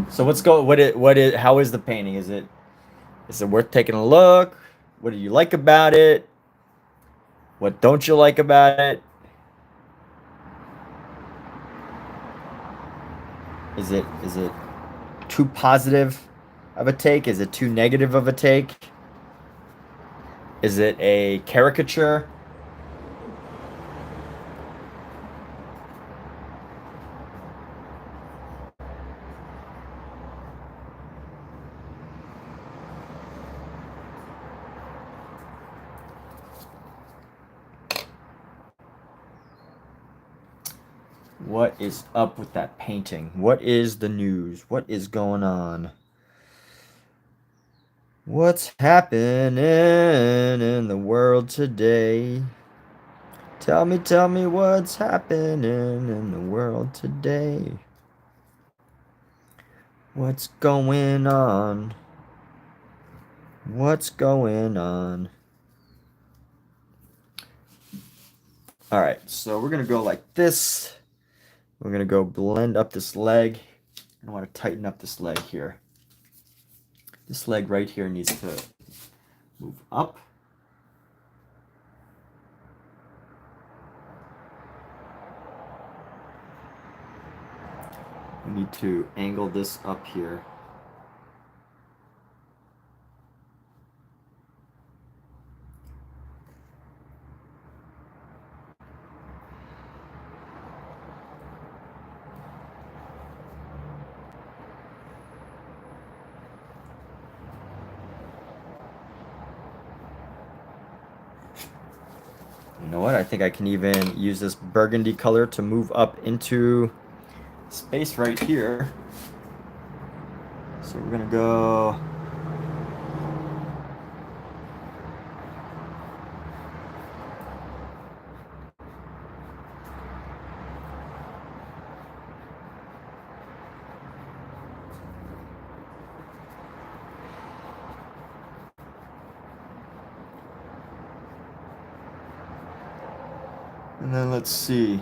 So how is the painting? Is it worth taking a look? What do you like about it? What don't you like about it? Is it too positive of a take? Is it too negative of a take? Is it a caricature? What is up with that painting? What is the news? What is going on? What's happening in the world today? Tell me what's happening in the world today. What's going on? What's going on? All right, so we're gonna go like this. We're gonna go blend up this leg. I want to tighten up this leg here. This leg right here needs to move up. We need to angle this up here. You know what? I think I can even use this burgundy color to move up into space right here. So we're gonna go and then let's see.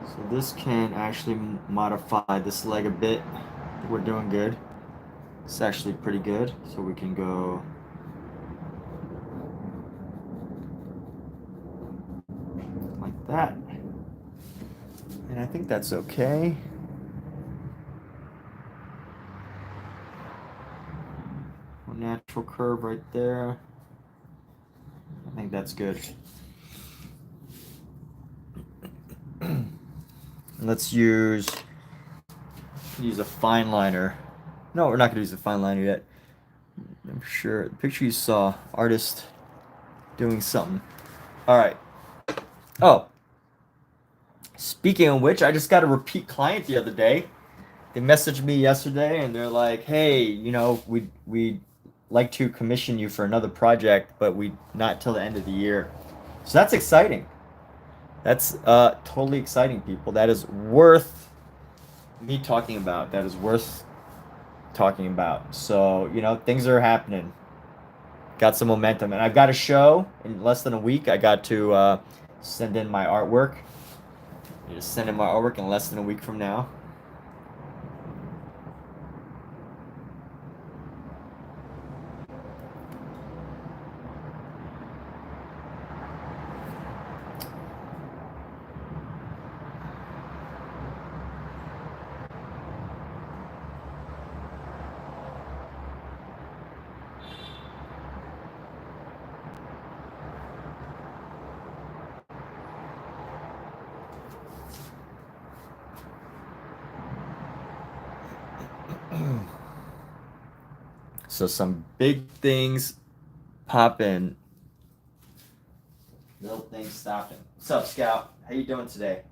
So this can actually modify this leg a bit. We're doing good. It's actually pretty good. So we can go like that. And I think that's okay. A natural curve right there. I think that's good. Let's use a fine liner. No, we're not gonna use a fine liner yet. I'm sure the picture you saw, artist doing something. All right. Oh, speaking of which, I just got a repeat client the other day. They messaged me yesterday and they're like, "Hey, you know, we'd like to commission you for another project, but we not till the end of the year." So that's exciting. That's totally exciting, people. That is worth me talking about. That is worth talking about. So, you know, things are happening. Got some momentum. And I've got a show in less than a week. I got to send in my artwork. I need to send in my artwork in less than a week from now. So some big things popping. Little things stopping. What's up, Scout? How you doing today?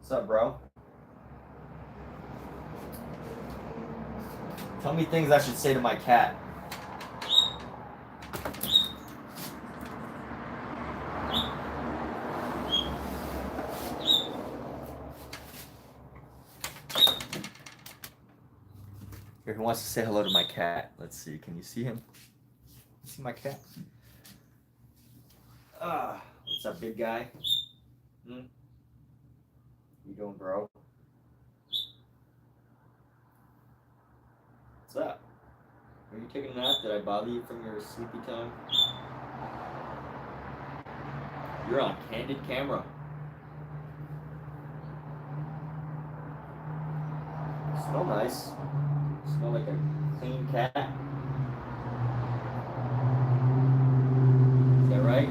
What's up, bro? Tell me things I should say to my cat. Here, who wants to say hello to my cat? Let's see. Can you see him? See my cat? What's up, big guy? You doing, bro? that? Are you taking a nap? Did I bother you from your sleepy time? You're on candid camera. Smell nice. Smell like a clean cat. Is that right?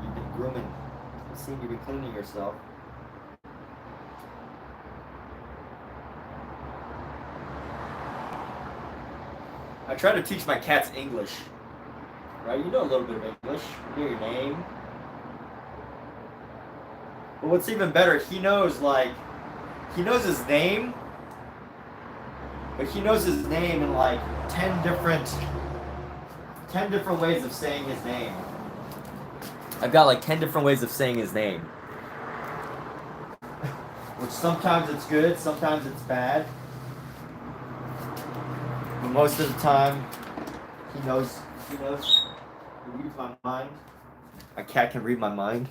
You've been grooming. You seem to be cleaning yourself. I try to teach my cats English. Right? You know a little bit of English. You know your name. But what's even better, he knows his name, but he knows his name in like 10 different ways of saying his name. I've got like 10 different ways of saying his name. Which sometimes it's good, sometimes it's bad. But most of the time, he knows, he reads my mind. My cat can read my mind.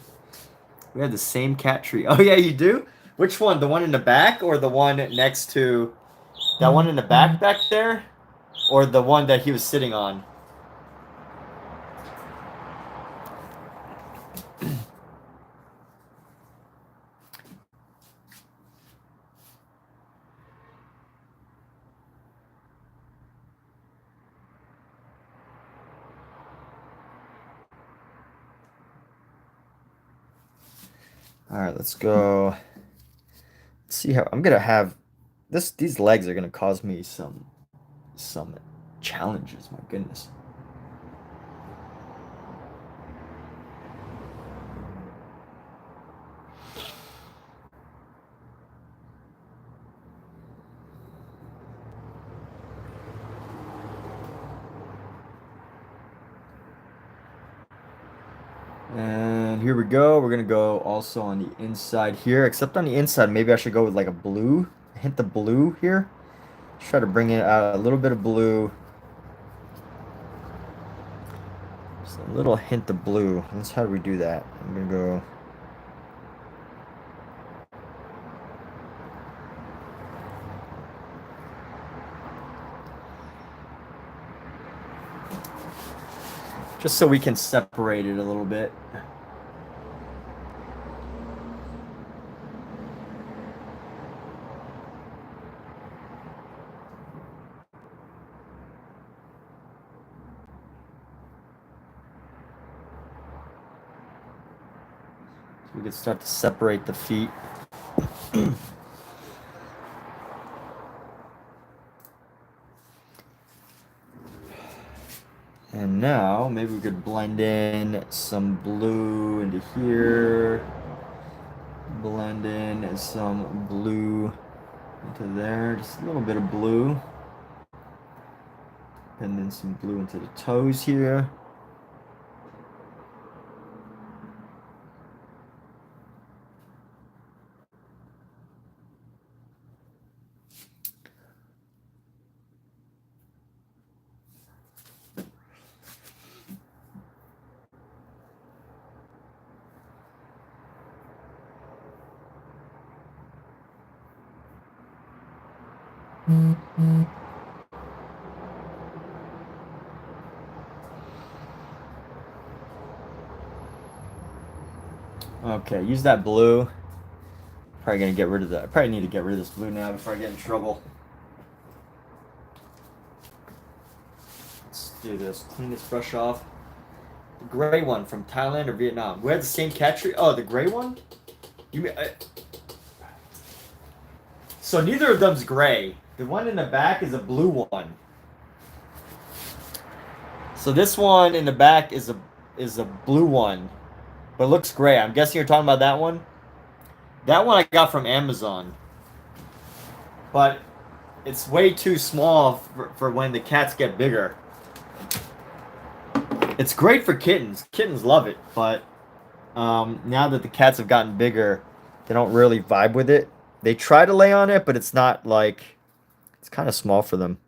We have the same cat tree. Oh yeah, you do? Which one? The one in the back or the one next to... That one in the back there? Or the one that he was sitting on? All right, let's go. Let's see how I'm gonna have this. These legs are gonna cause me some challenges. My goodness. And here we go. We're gonna go also on the inside here, except on the inside, maybe I should go with like a blue. Hint the blue here. Try to bring it out a little bit of blue. Just a little hint of blue. That's how do we do that. I'm gonna go. Just so we can separate it a little bit. We can start to separate the feet. And now maybe we could blend in some blue into here. Blend in some blue into there. Just a little bit of blue. And then some blue into the toes here. Okay, use that blue. Probably gonna get rid of that. I probably need to get rid of this blue now before I get in trouble. Let's do this. Clean this brush off. The gray one from Thailand or Vietnam. We had the same cat tree. Oh, the gray one? You mean? So neither of them's gray. The one in the back is a blue one. So this one in the back is a blue one, but it looks gray. I'm guessing you're talking about that one. That one I got from Amazon, but it's way too small for when the cats get bigger. It's great for kittens. Kittens love it, but now that the cats have gotten bigger, they don't really vibe with it. They try to lay on it, but it's not like, it's kind of small for them.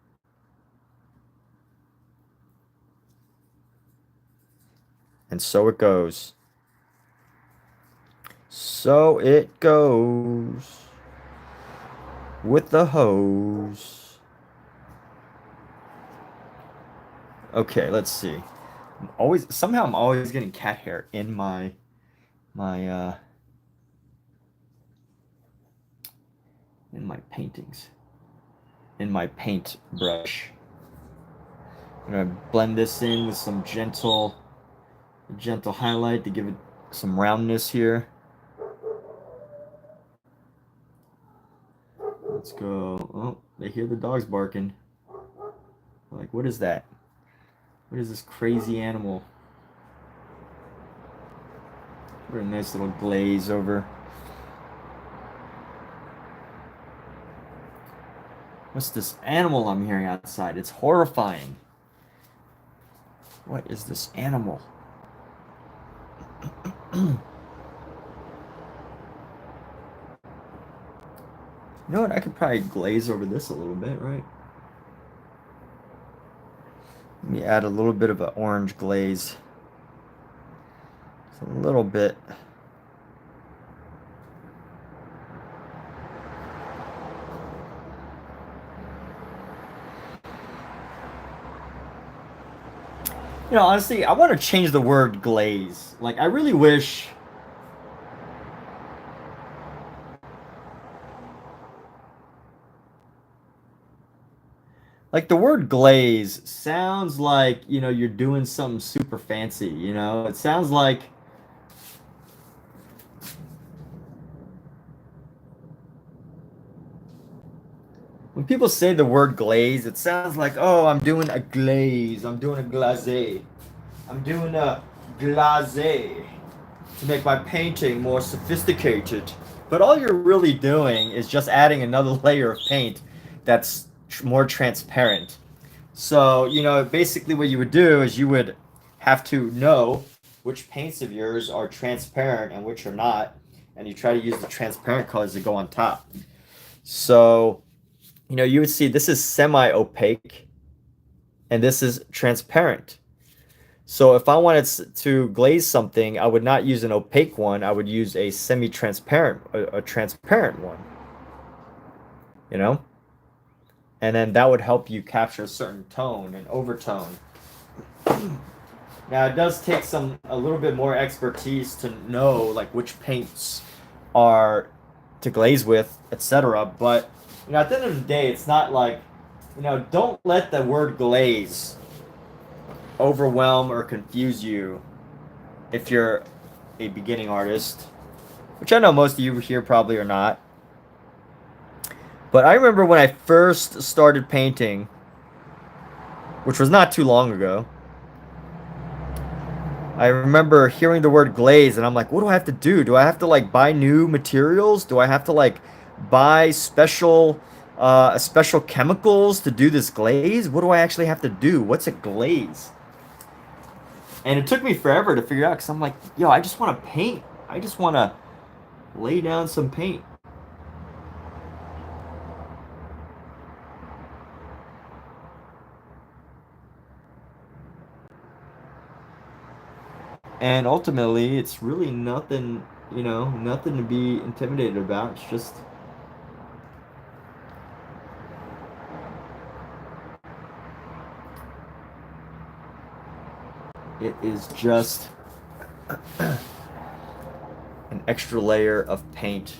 And so it goes. So it goes with the hose. Okay, let's see. Somehow I'm always getting cat hair in my in my paintings, in my paint brush. I'm gonna blend this in with some gentle highlight to give it some roundness here. Let's go. Oh, they hear the dogs barking. Like, what is that? What is this crazy animal? What a nice little glaze over. What's this animal I'm hearing outside? It's horrifying. What is this animal? You know what? I could probably glaze over this a little bit, right? Let me add a little bit of an orange glaze. Just a little bit. You know, honestly, I want to change the word glaze. Like, I really wish... Like, the word glaze sounds like, you know, you're doing something super fancy, you know? It sounds like... When people say the word glaze, it sounds like, oh, I'm doing a glaze. I'm doing a glaze. I'm doing a glaze to make my painting more sophisticated. But all you're really doing is just adding another layer of paint that's more transparent. So, you know, basically what you would do is you would have to know which paints of yours are transparent and which are not. And you try to use the transparent colors to go on top. So... You know, you would see this is semi-opaque and this is transparent. So if I wanted to glaze something, I would not use an opaque one. I would use a semi-transparent, a transparent one. You know? And then that would help you capture a certain tone and overtone. Now, it does take a little bit more expertise to know, like, which paints are to glaze with, etc. But... You know, at the end of the day, it's not like, you know, don't let the word glaze overwhelm or confuse you if you're a beginning artist, which I know most of you here probably are not. But I remember when I first started painting, which was not too long ago, I remember hearing the word glaze and I'm like, what do I have to do? Do I have to, like, buy new materials? Do I have to, like, buy special chemicals to do this glaze? What do I actually have to do? What's a glaze? And it took me forever to figure out because I'm like, yo, I just want to paint. I just want to lay down some paint. And ultimately, it's really nothing, you know, nothing to be intimidated about. It's just... It is just an extra layer of paint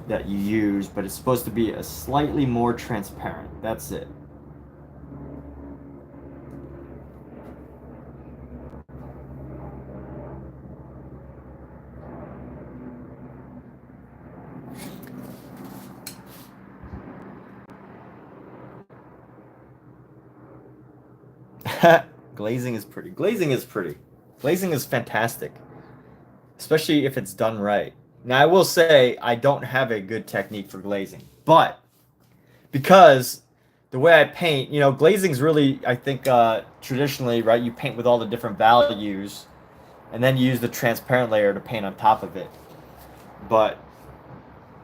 that you use, but it's supposed to be a slightly more transparent. That's it. Glazing is pretty. Glazing is pretty. Glazing is fantastic, especially if it's done right. Now, I will say I don't have a good technique for glazing, but because the way I paint, you know, glazing is really, I think, traditionally, right, you paint with all the different values, and then you use the transparent layer to paint on top of it. But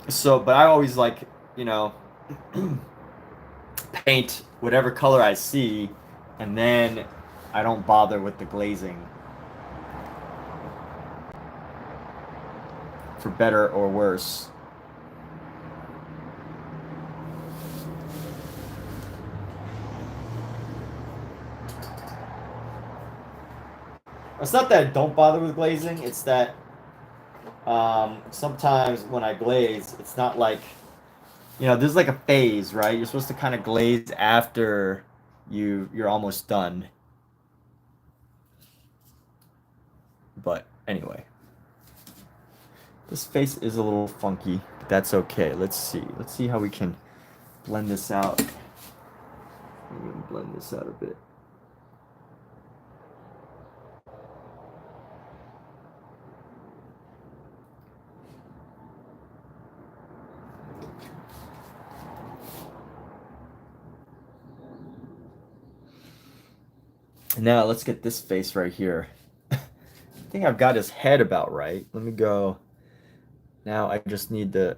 I always like, you know, paint whatever color I see, and then I don't bother with the glazing, for better or worse. It's not that I don't bother with glazing. It's that sometimes when I glaze, it's not like, you know, there's like a phase, right? You're supposed to kind of glaze after you're almost done. But anyway, this face is a little funky, but that's okay. Let's see. Let's see how we can blend this out. I'm gonna blend this out a bit. Now let's get this face right here. I think I've got his head about right. Let me go. Now I just need the.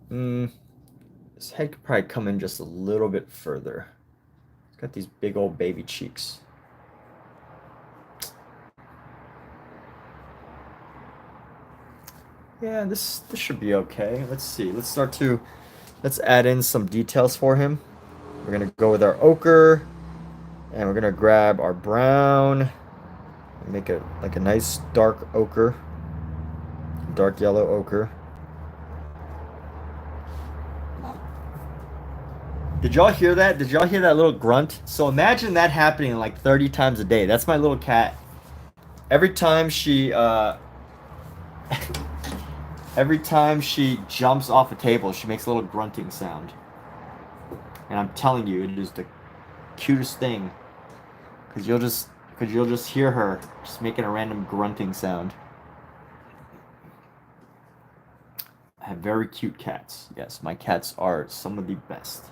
His head could probably come in just a little bit further. He's got these big old baby cheeks. Yeah, this should be okay. Let's see. Let's add in some details for him. We're gonna go with our ochre, and we're gonna grab our brown, and make it like a nice dark ochre, dark yellow ochre. Did y'all hear that? Did y'all hear that little grunt? So imagine that happening like 30 times a day. That's my little cat. Every time she every time she jumps off a table, she makes a little grunting sound. And I'm telling you, it is the cutest thing. Cause you'll just hear her just making a random grunting sound. I have very cute cats. Yes, my cats are some of the best.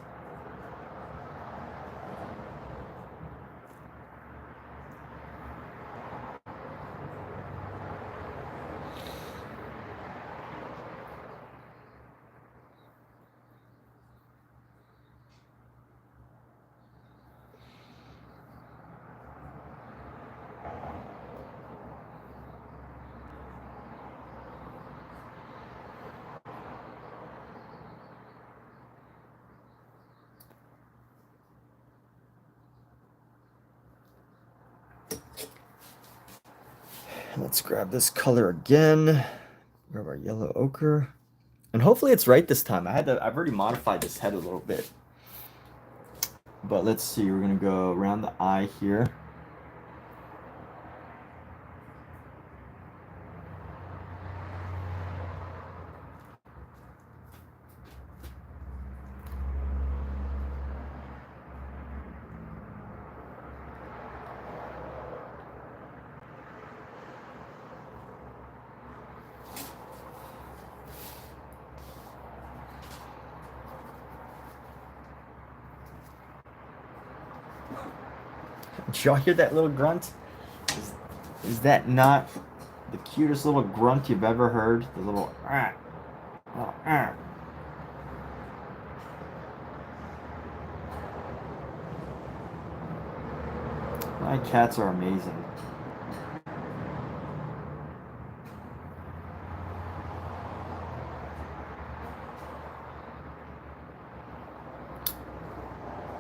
Let's grab this color again. Grab our yellow ochre. And hopefully it's right this time. I've already modified this head a little bit. But let's see, we're gonna go around the eye here. Did y'all hear that little grunt? Is that not the cutest little grunt you've ever heard? The little My cats are amazing.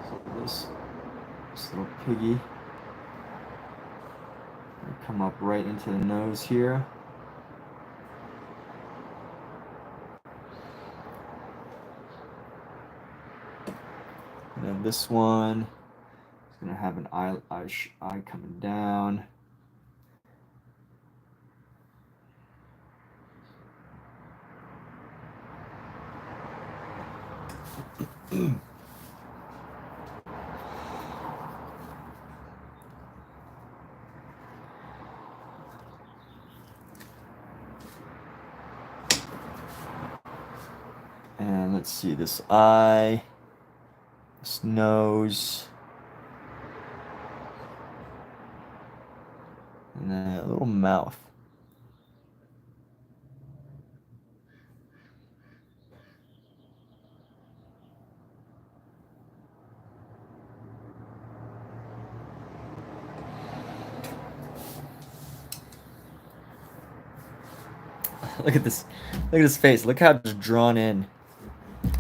So this little piggy. Come up right into the nose here. And then this one is going to have an eye coming down. And let's see, this eye, this nose, and then a little mouth. Look at this. Look at his face. Look how it's drawn in.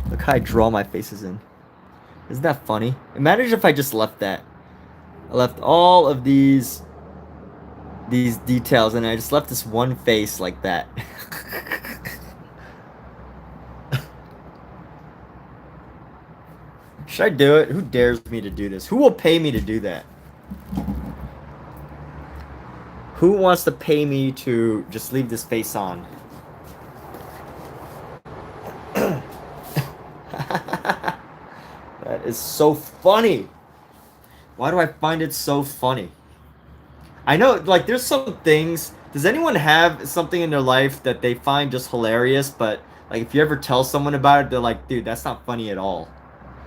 Look how I draw my faces in. Isn't that funny? Imagine if I just left that. I left all of these these details, and I just left this one face like that. Should I do it? Who dares me to do this? Who will pay me to do that? Who wants to pay me to just leave this face on? That is so funny. Why do I find it so funny? I know, like, there's some things. Does anyone have something in their life that they find just hilarious, but, like, if you ever tell someone about it, they're like, dude, that's not funny at all.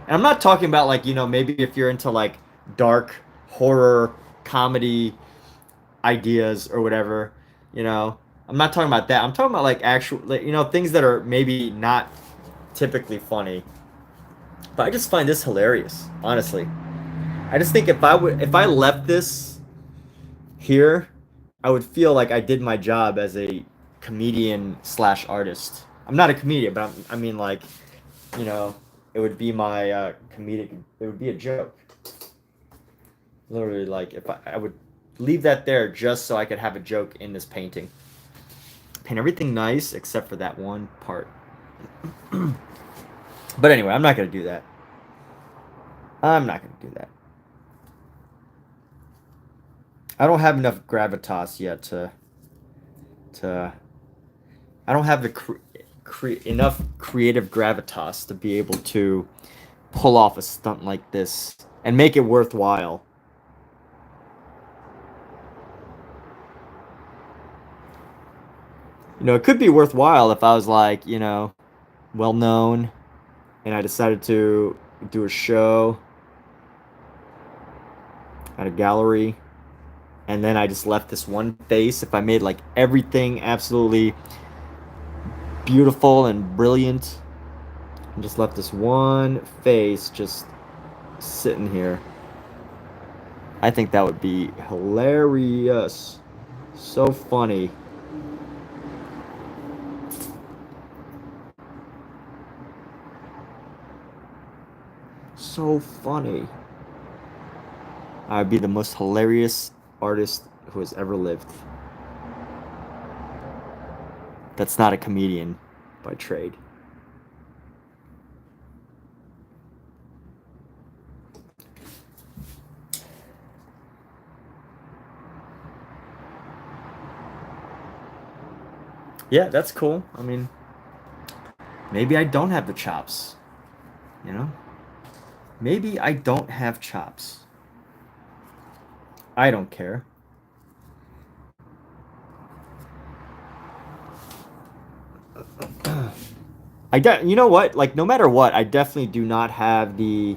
And I'm not talking about, like, you know, maybe if you're into, like, dark horror comedy ideas or whatever, you know. I'm not talking about that. I'm talking about, like, actual, like, you know, things that are maybe not typically funny. But I just find this hilarious, honestly. I just think if I left this here, I would feel like I did my job as a comedian slash artist. I'm not a comedian, but I mean, like, you know, it would be my comedic. It would be a joke. Literally, like, if I would leave that there just so I could have a joke in this painting. Paint everything nice except for that one part. But anyway, I'm not gonna do that. I'm not gonna do that. I don't have enough gravitas yet to. I don't have the enough creative gravitas to be able to pull off a stunt like this and make it worthwhile. You know, it could be worthwhile if I was, like, you know, well known and I decided to do a show at a gallery, and then I just left this one face. If I made, like, everything absolutely beautiful and brilliant and just left this one face just sitting here, I think that would be hilarious. So funny. So funny. I'd be the most hilarious artist who has ever lived. That's not a comedian by trade. Yeah, that's cool. I mean, maybe I don't have the chops, you know? Maybe I don't have chops. I don't care. You know what? Like, no matter what, I definitely do not have the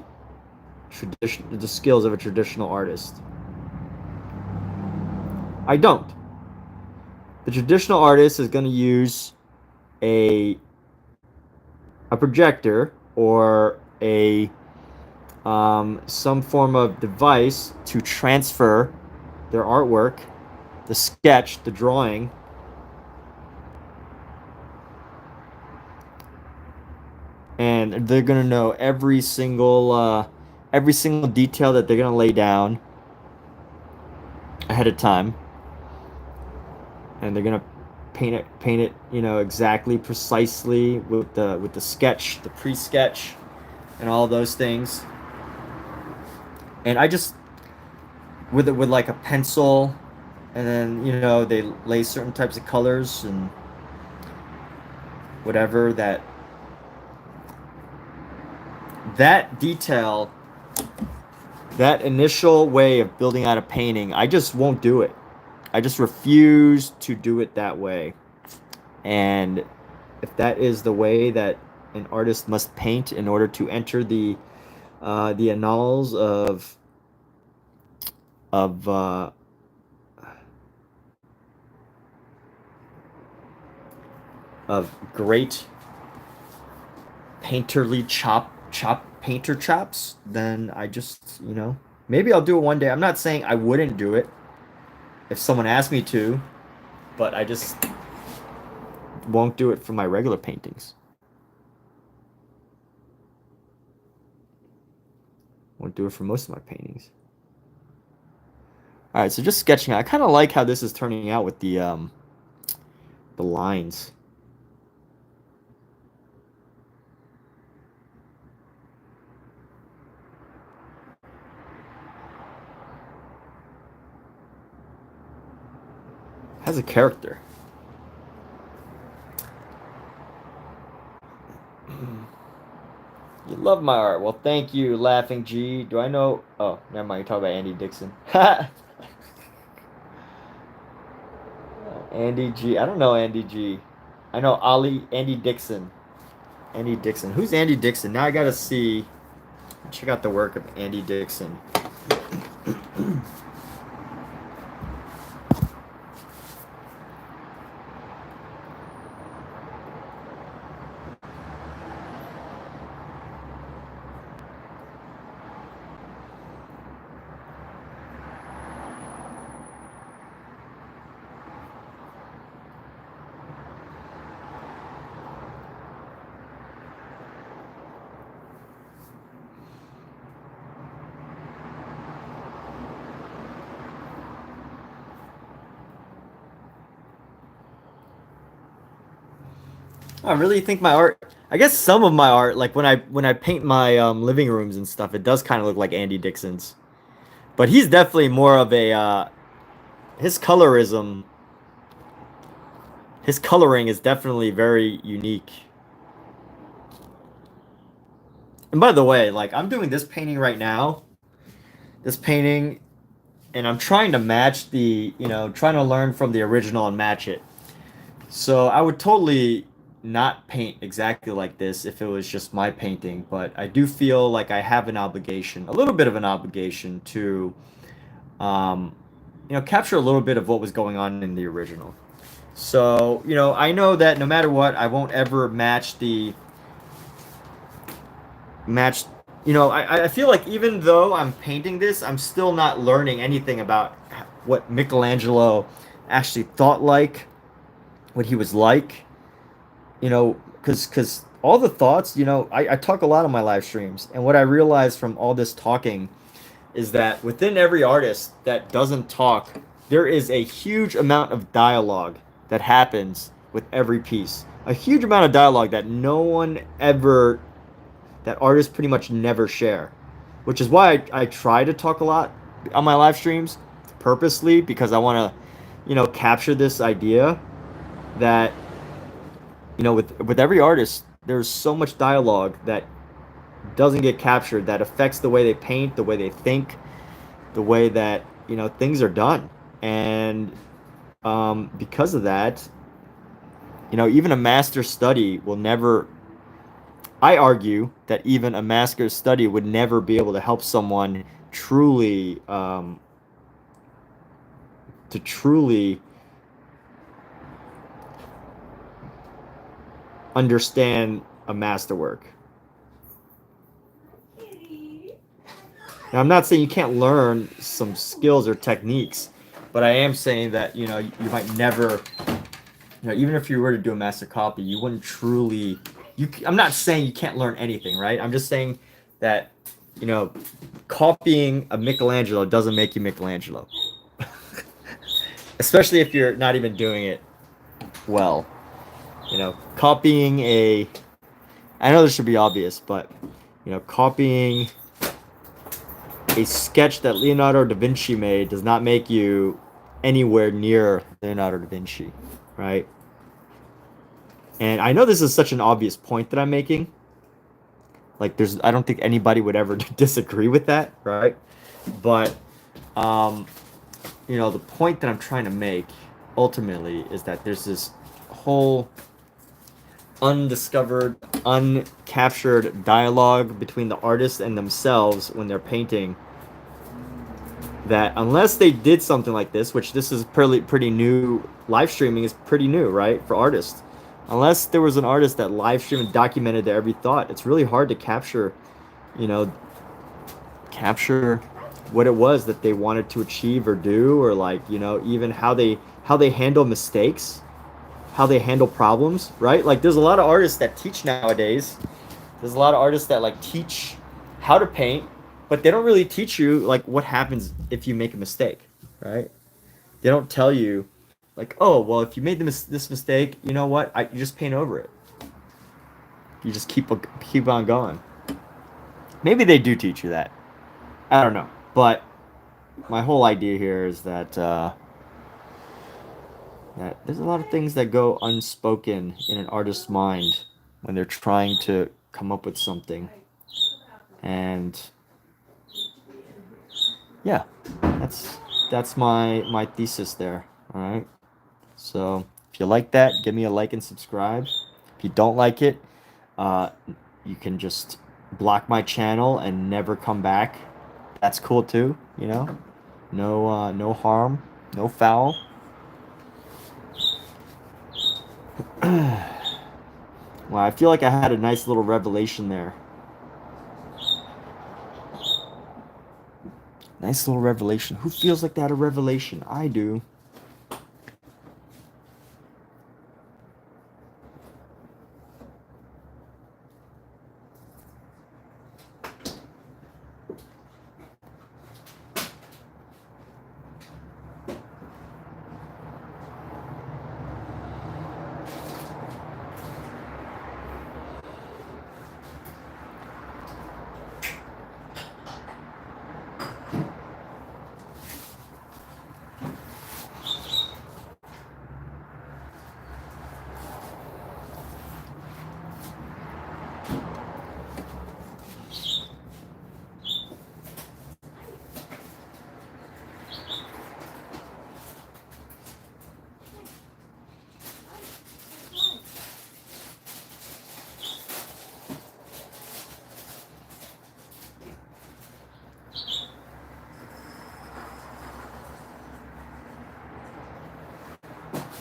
skills of a traditional artist. I don't. The traditional artist is going to use a projector or a some form of device to transfer their artwork, the sketch, the drawing, and they're gonna know every single detail that they're gonna lay down ahead of time, and they're gonna paint it, you know, exactly, precisely with the sketch, the pre-sketch, and all those things. And I just with like a pencil, and then, you know, they lay certain types of colors and whatever, that detail, that initial way of building out a painting, I just won't do it. I just refuse to do it that way. And if that is the way that an artist must paint in order to enter the annals of great painter chops, then I just, you know, maybe I'll do it one day. I'm not saying I wouldn't do it if someone asked me to, but I just won't do it for my regular paintings. Won't do it for most of my paintings. All right, so just sketching. I kind of like how this is turning out with the lines. Has a character. You love my art. Well, thank you, Laughing G. Do I know? Oh, never mind. You're talking about Andy Dixon. Andy G. I don't know Andy G. I know Andy Dixon. Andy Dixon. Who's Andy Dixon? Now I gotta see. Check out the work of Andy Dixon. I really think my art. I guess some of my art, like when I paint my living rooms and stuff, it does kind of look like Andy Dixon's. But he's definitely more of a his colorism. His coloring is definitely very unique. And by the way, like I'm doing this painting right now. This painting, and I'm trying to match the, trying to learn from the original and match it. So I would totally not paint exactly like this if it was just my painting, but I do feel like I have an obligation, a little bit of an obligation to, capture a little bit of what was going on in the original. So, I know that no matter what, I won't ever match. I feel like even though I'm painting this, I'm still not learning anything about what Michelangelo actually thought like, what he was like, because all the thoughts, I talk a lot on my live streams, and what I realized from all this talking is that within every artist that doesn't talk, there is a huge amount of dialogue that happens with every piece. A huge amount of dialogue that that artists pretty much never share. Which is why I try to talk a lot on my live streams purposely, because I want to, capture this idea that, with every artist, there's so much dialogue that doesn't get captured, that affects the way they paint, the way they think, the way that things are done. And because of that, even a master study will never, I argue that even a master study would never be able to help someone truly understand a masterwork. Now, I'm not saying you can't learn some skills or techniques, but I am saying that, you might never, even if you were to do a master copy, you wouldn't truly, I'm not saying you can't learn anything, right? I'm just saying that, copying a Michelangelo doesn't make you Michelangelo. Especially if you're not even doing it well. Copying I know this should be obvious, but, copying a sketch that Leonardo da Vinci made does not make you anywhere near Leonardo da Vinci, right? And I know this is such an obvious point that I'm making. Like, I don't think anybody would ever disagree with that, right? But, the point that I'm trying to make ultimately is that there's this whole undiscovered, uncaptured dialogue between the artist and themselves when they're painting, that unless they did something like this, which this is pretty new, live streaming is pretty new, right, for artists. Unless there was an artist that live streamed and documented their every thought, it's really hard to capture what it was that they wanted to achieve or do, or even how they handle mistakes, how they handle problems, right? Like, there's a lot of artists that teach nowadays. There's a lot of artists that teach how to paint, but they don't really teach you what happens if you make a mistake, right? They don't tell you, like, oh, well, if you made this mistake, you know what? You just paint over it. You just keep on going. Maybe they do teach you that. I don't know. But my whole idea here is that there's a lot of things that go unspoken in an artist's mind when they're trying to come up with something. And yeah, that's my thesis there. All right. So if you like that, give me a like and subscribe. If you don't like it, uh, you can just block my channel and never come back. That's cool too, you know. No harm, no foul. Well, I feel like I had a nice little revelation there. Nice little revelation. Who feels like they had a revelation? I do.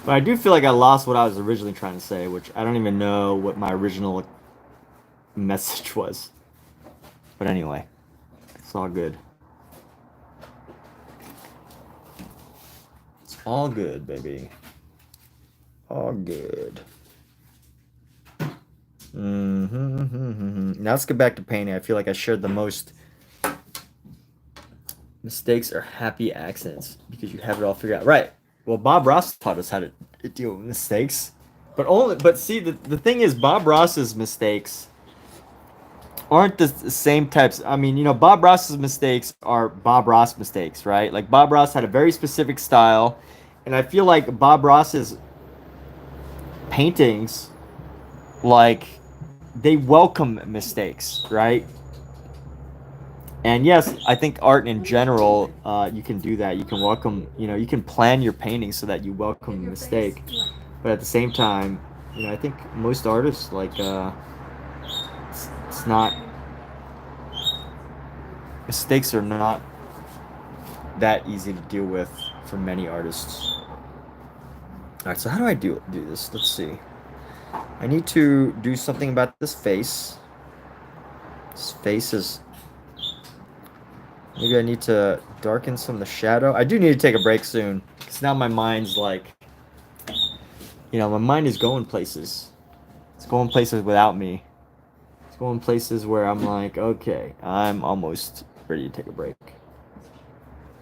But I do feel like I lost what I was originally trying to say, which I don't even know what my original message was. But anyway, it's all good. It's all good, baby. All good. Now let's get back to painting. I feel like I shared the most. Mistakes are happy accidents because you have it all figured out. Right. Well, Bob Ross taught us how to deal with mistakes. But see, the thing is, Bob Ross's mistakes aren't the same types. I mean, you know, Bob Ross's mistakes are Bob Ross mistakes, right? Like Bob Ross had a very specific style, and I feel like Bob Ross's paintings, like, they welcome mistakes, right? And yes, I think art in general, you can do that. You can welcome, you know, you can plan your painting so that you welcome a mistake. But at the same time, you know, I think most artists, like, it's not, mistakes are not that easy to deal with for many artists. All right, so how do I do this? Let's see. I need to do something about this face. This face is... Maybe I need to darken some of the shadow. I do need to take a break soon, because now my mind's like... You know, my mind is going places. It's going places without me. It's going places where I'm like, okay, I'm almost ready to take a break.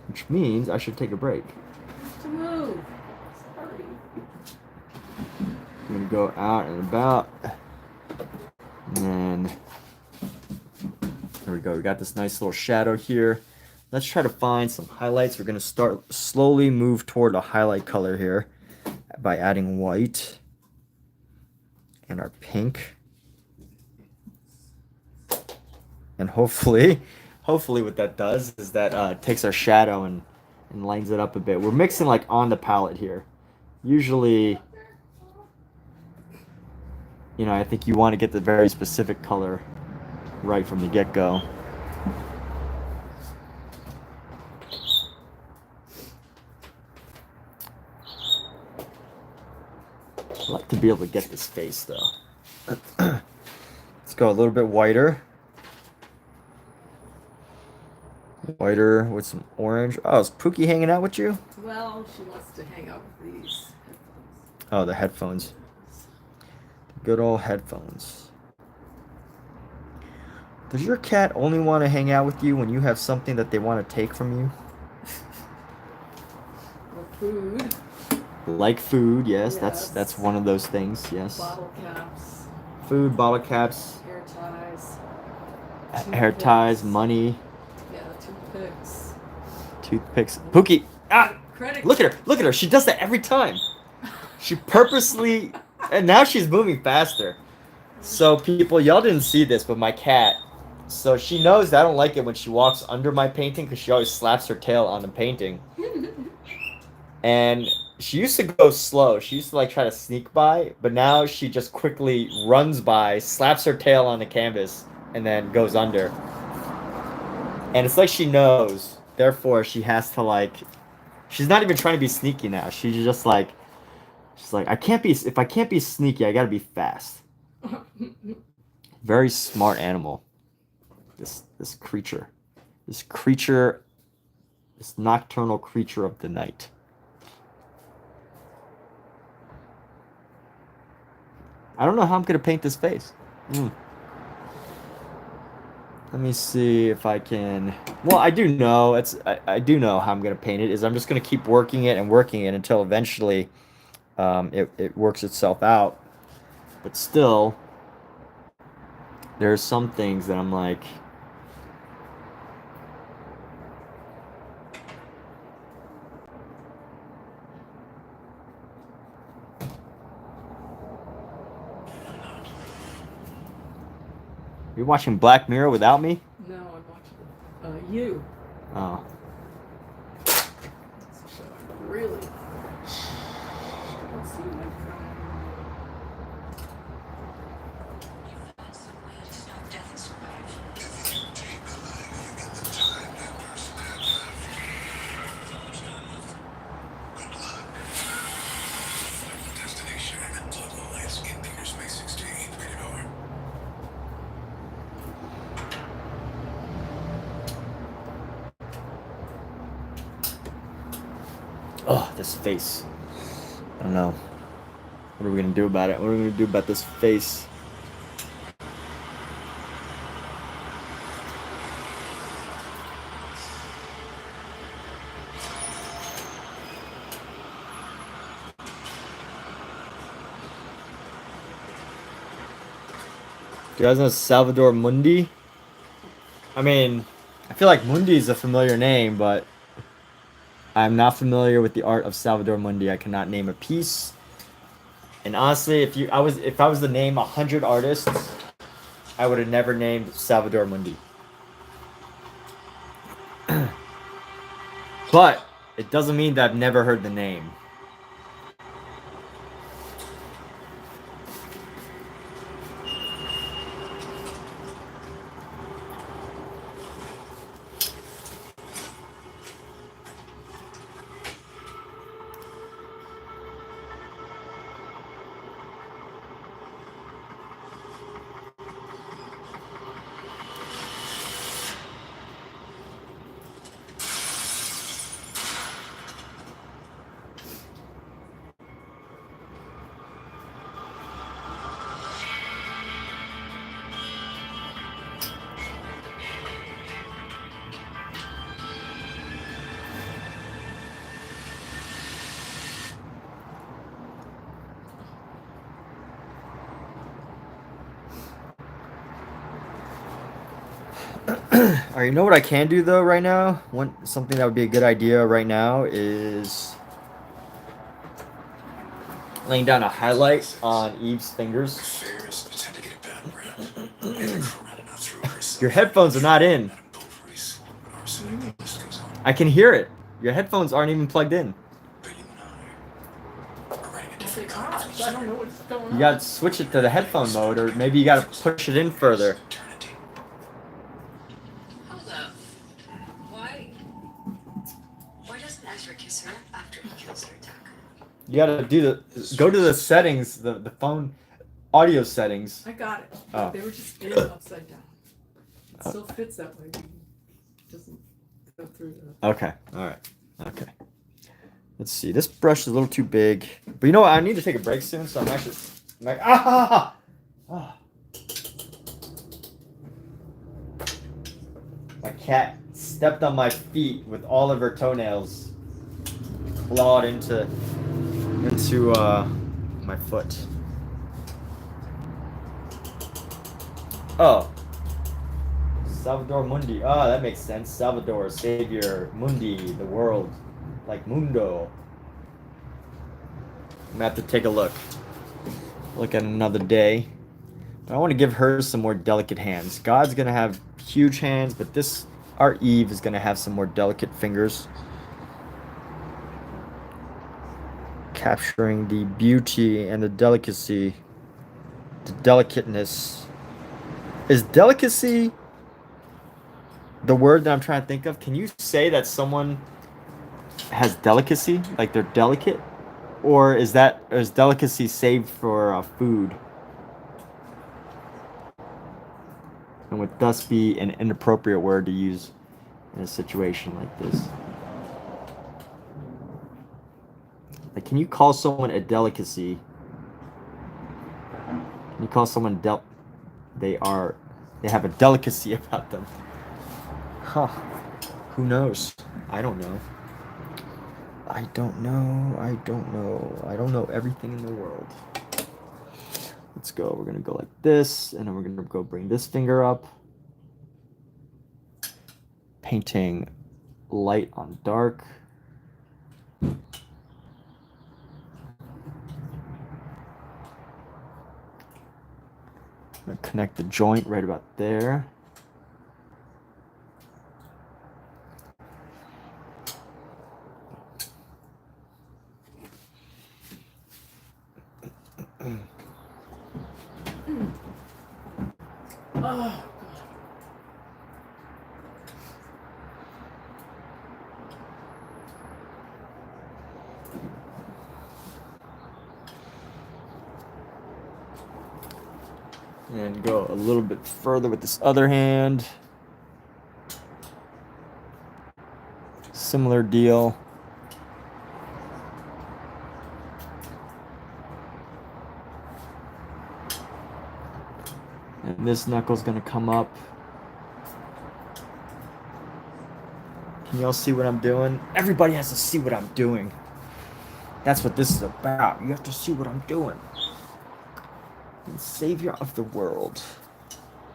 Which means I should take a break. To move. Sorry. I'm going to go out and about. And then... There we go. We got this nice little shadow here. Let's try to find some highlights. We're going to slowly move toward a highlight color here by adding white and our pink. And hopefully what that does is that takes our shadow and lines it up a bit. We're mixing like on the palette here. Usually, you know, I think you want to get the very specific color right from the get-go. I'd like to be able to get this face though. Let's go a little bit whiter. Whiter with some orange. Oh, is Pookie hanging out with you? Well, she wants to hang out with these headphones. Oh, the headphones. Good old headphones. Does your cat only want to hang out with you when you have something that they want to take from you? food, Like food, yes, Yes. that's one of those things, yes. bottle caps, Food, bottle caps, hair ties, hair ties, toothpicks. money, Yeah, toothpicks. toothpicks. Pookie! Ah! Credit Look at her! Look at her! She does that every time. She purposely, and now she's moving faster. So people, y'all didn't see this, but my cat. So she knows that I don't like it when she walks under my painting because she always slaps her tail on the painting. And she used to go slow. She used to like try to sneak by, but now she just quickly runs by, slaps her tail on the canvas, and then goes under. And it's like she knows. Therefore, she has to like. She's not even trying to be sneaky now. She's just like. She's like, I can't be. If I can't be sneaky, I gotta be fast. Very smart animal. This creature, this nocturnal creature of the night. I don't know how I'm gonna paint this face. Let me see if I can. Well, I do know. I do know how I'm gonna paint it. Is I'm just gonna keep working it until eventually, it works itself out. But still, there's some things that I'm like. You're watching Black Mirror without me? No, I'm watching you. Oh. So I really don't see my phone. Oh, this face. I don't know. What are we gonna do about it? What are we gonna do about this face? Do you guys know Salvador Mundi? I mean, I feel like Mundi is a familiar name, but I'm not familiar with the art of Salvador Mundi. I cannot name a piece. And honestly, if I was to name 100 artists, I would have never named Salvador Mundi. But it doesn't mean that I've never heard the name. Alright, you know what I can do though right now? Something that would be a good idea right now is laying down a highlight on Eve's fingers. Your headphones are not in. I can hear it. Your headphones aren't even plugged in. I don't know what's going on. You gotta switch it to the headphone mode, or maybe you gotta push it in further. Hold up. Why doesn't Ezra kiss her after he kills her, Tuck? You gotta go to the settings, the phone audio settings. I got it. Oh. They were just in upside down. It still fits that way. It doesn't go through the... Okay, alright. Okay. Let's see. This brush is a little too big. But you know what? I need to take a break soon, so I'm like, ah! My cat stepped on my feet with all of her toenails. clawed into my foot. Oh, Salvador Mundi. Ah, that makes sense. Salvador, savior, Mundi, the world, like Mundo. I'm gonna have to take a look at another day. But I want to give her some more delicate hands. God's gonna have huge hands, but our Eve is gonna have some more delicate fingers. Capturing the beauty and the delicacy, the delicateness. Is delicacy the word that I'm trying to think of? Can you say that someone has delicacy, like they're delicate, or is delicacy saved for food, and would thus be an inappropriate word to use in a situation like this? Like, can you call someone a delicacy? Can you call someone they have a delicacy about them? Huh. Who knows? I don't know. I don't know everything in the world. Let's go. We're going to go like this, and then we're going to go bring this finger up. Painting light on dark. I'm going to connect the joint right about there. Oh, And go a little bit further with this other hand. Similar deal. And this knuckle's gonna come up. Can y'all see what I'm doing? Everybody has to see what I'm doing. That's what this is about. You have to see what I'm doing. I'm the savior of the world.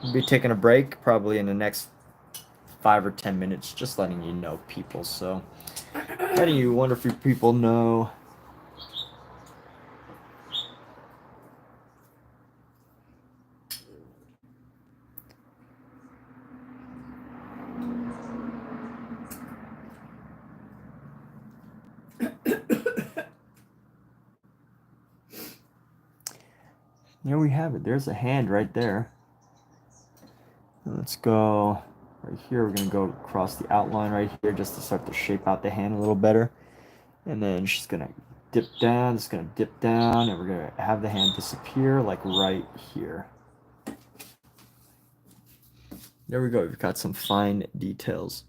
We'll be taking a break probably in the next 5 or 10 minutes, just letting you know, people. So, letting you wonderful people know. There we have it. There's a hand right there. Let's go right here. We're going to go across the outline right here just to start to shape out the hand a little better. And then she's going to dip down. It's going to dip down. And we're going to have the hand disappear like right here. There we go. We've got some fine details.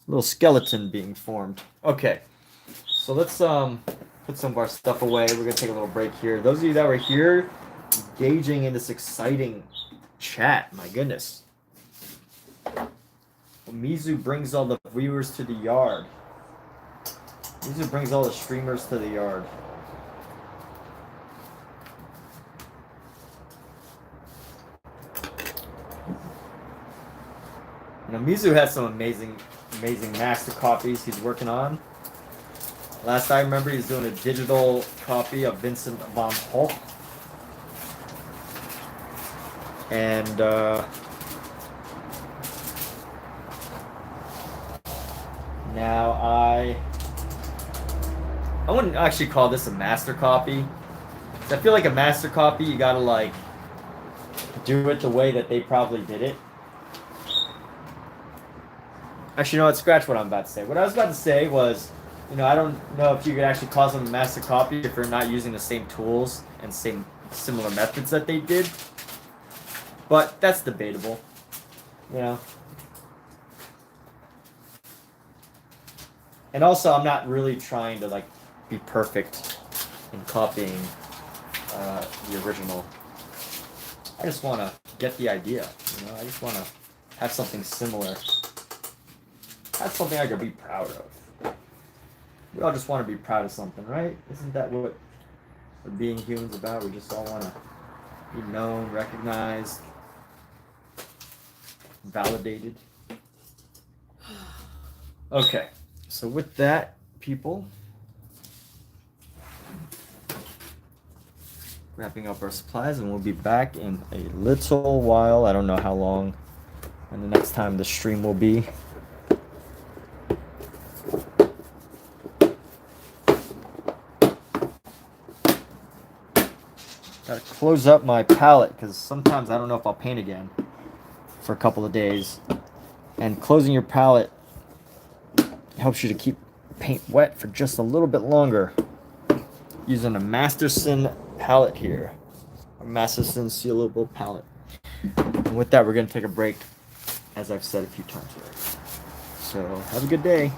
A little skeleton being formed. Okay. So let's put some of our stuff away. We're going to take a little break here. Those of you that were here engaging in this exciting chat, my goodness. Well, Mizu brings all the viewers to the yard. Mizu brings all the streamers to the yard. Now, Mizu has some amazing master copies he's working on. Last I remember, he's doing a digital copy of Vincent van Gogh. And now I wouldn't actually call this a master copy. I feel like a master copy, you gotta like do it the way that they probably did it. Actually, you know what? Scratch what I'm about to say. What I was about to say was, you know, I don't know if you could actually call them a master copy if you're not using the same tools and similar methods that they did. But that's debatable, you know. And also, I'm not really trying to like be perfect in copying the original. I just want to get the idea, you know. I just want to have something similar. That's something I could be proud of. We all just want to be proud of something, right? Isn't that what being human's about? We just all want to be known, recognized, validated. Okay, so with that, people, wrapping up our supplies, and we'll be back in a little while. I don't know how long and the next time the stream will be. Gotta close up my palette because sometimes I don't know if I'll paint again for a couple of days. And closing your palette helps you to keep paint wet for just a little bit longer. Using a Masterson palette here. A Masterson sealable palette. And with that, we're going to take a break, as I've said a few times already. So, have a good day.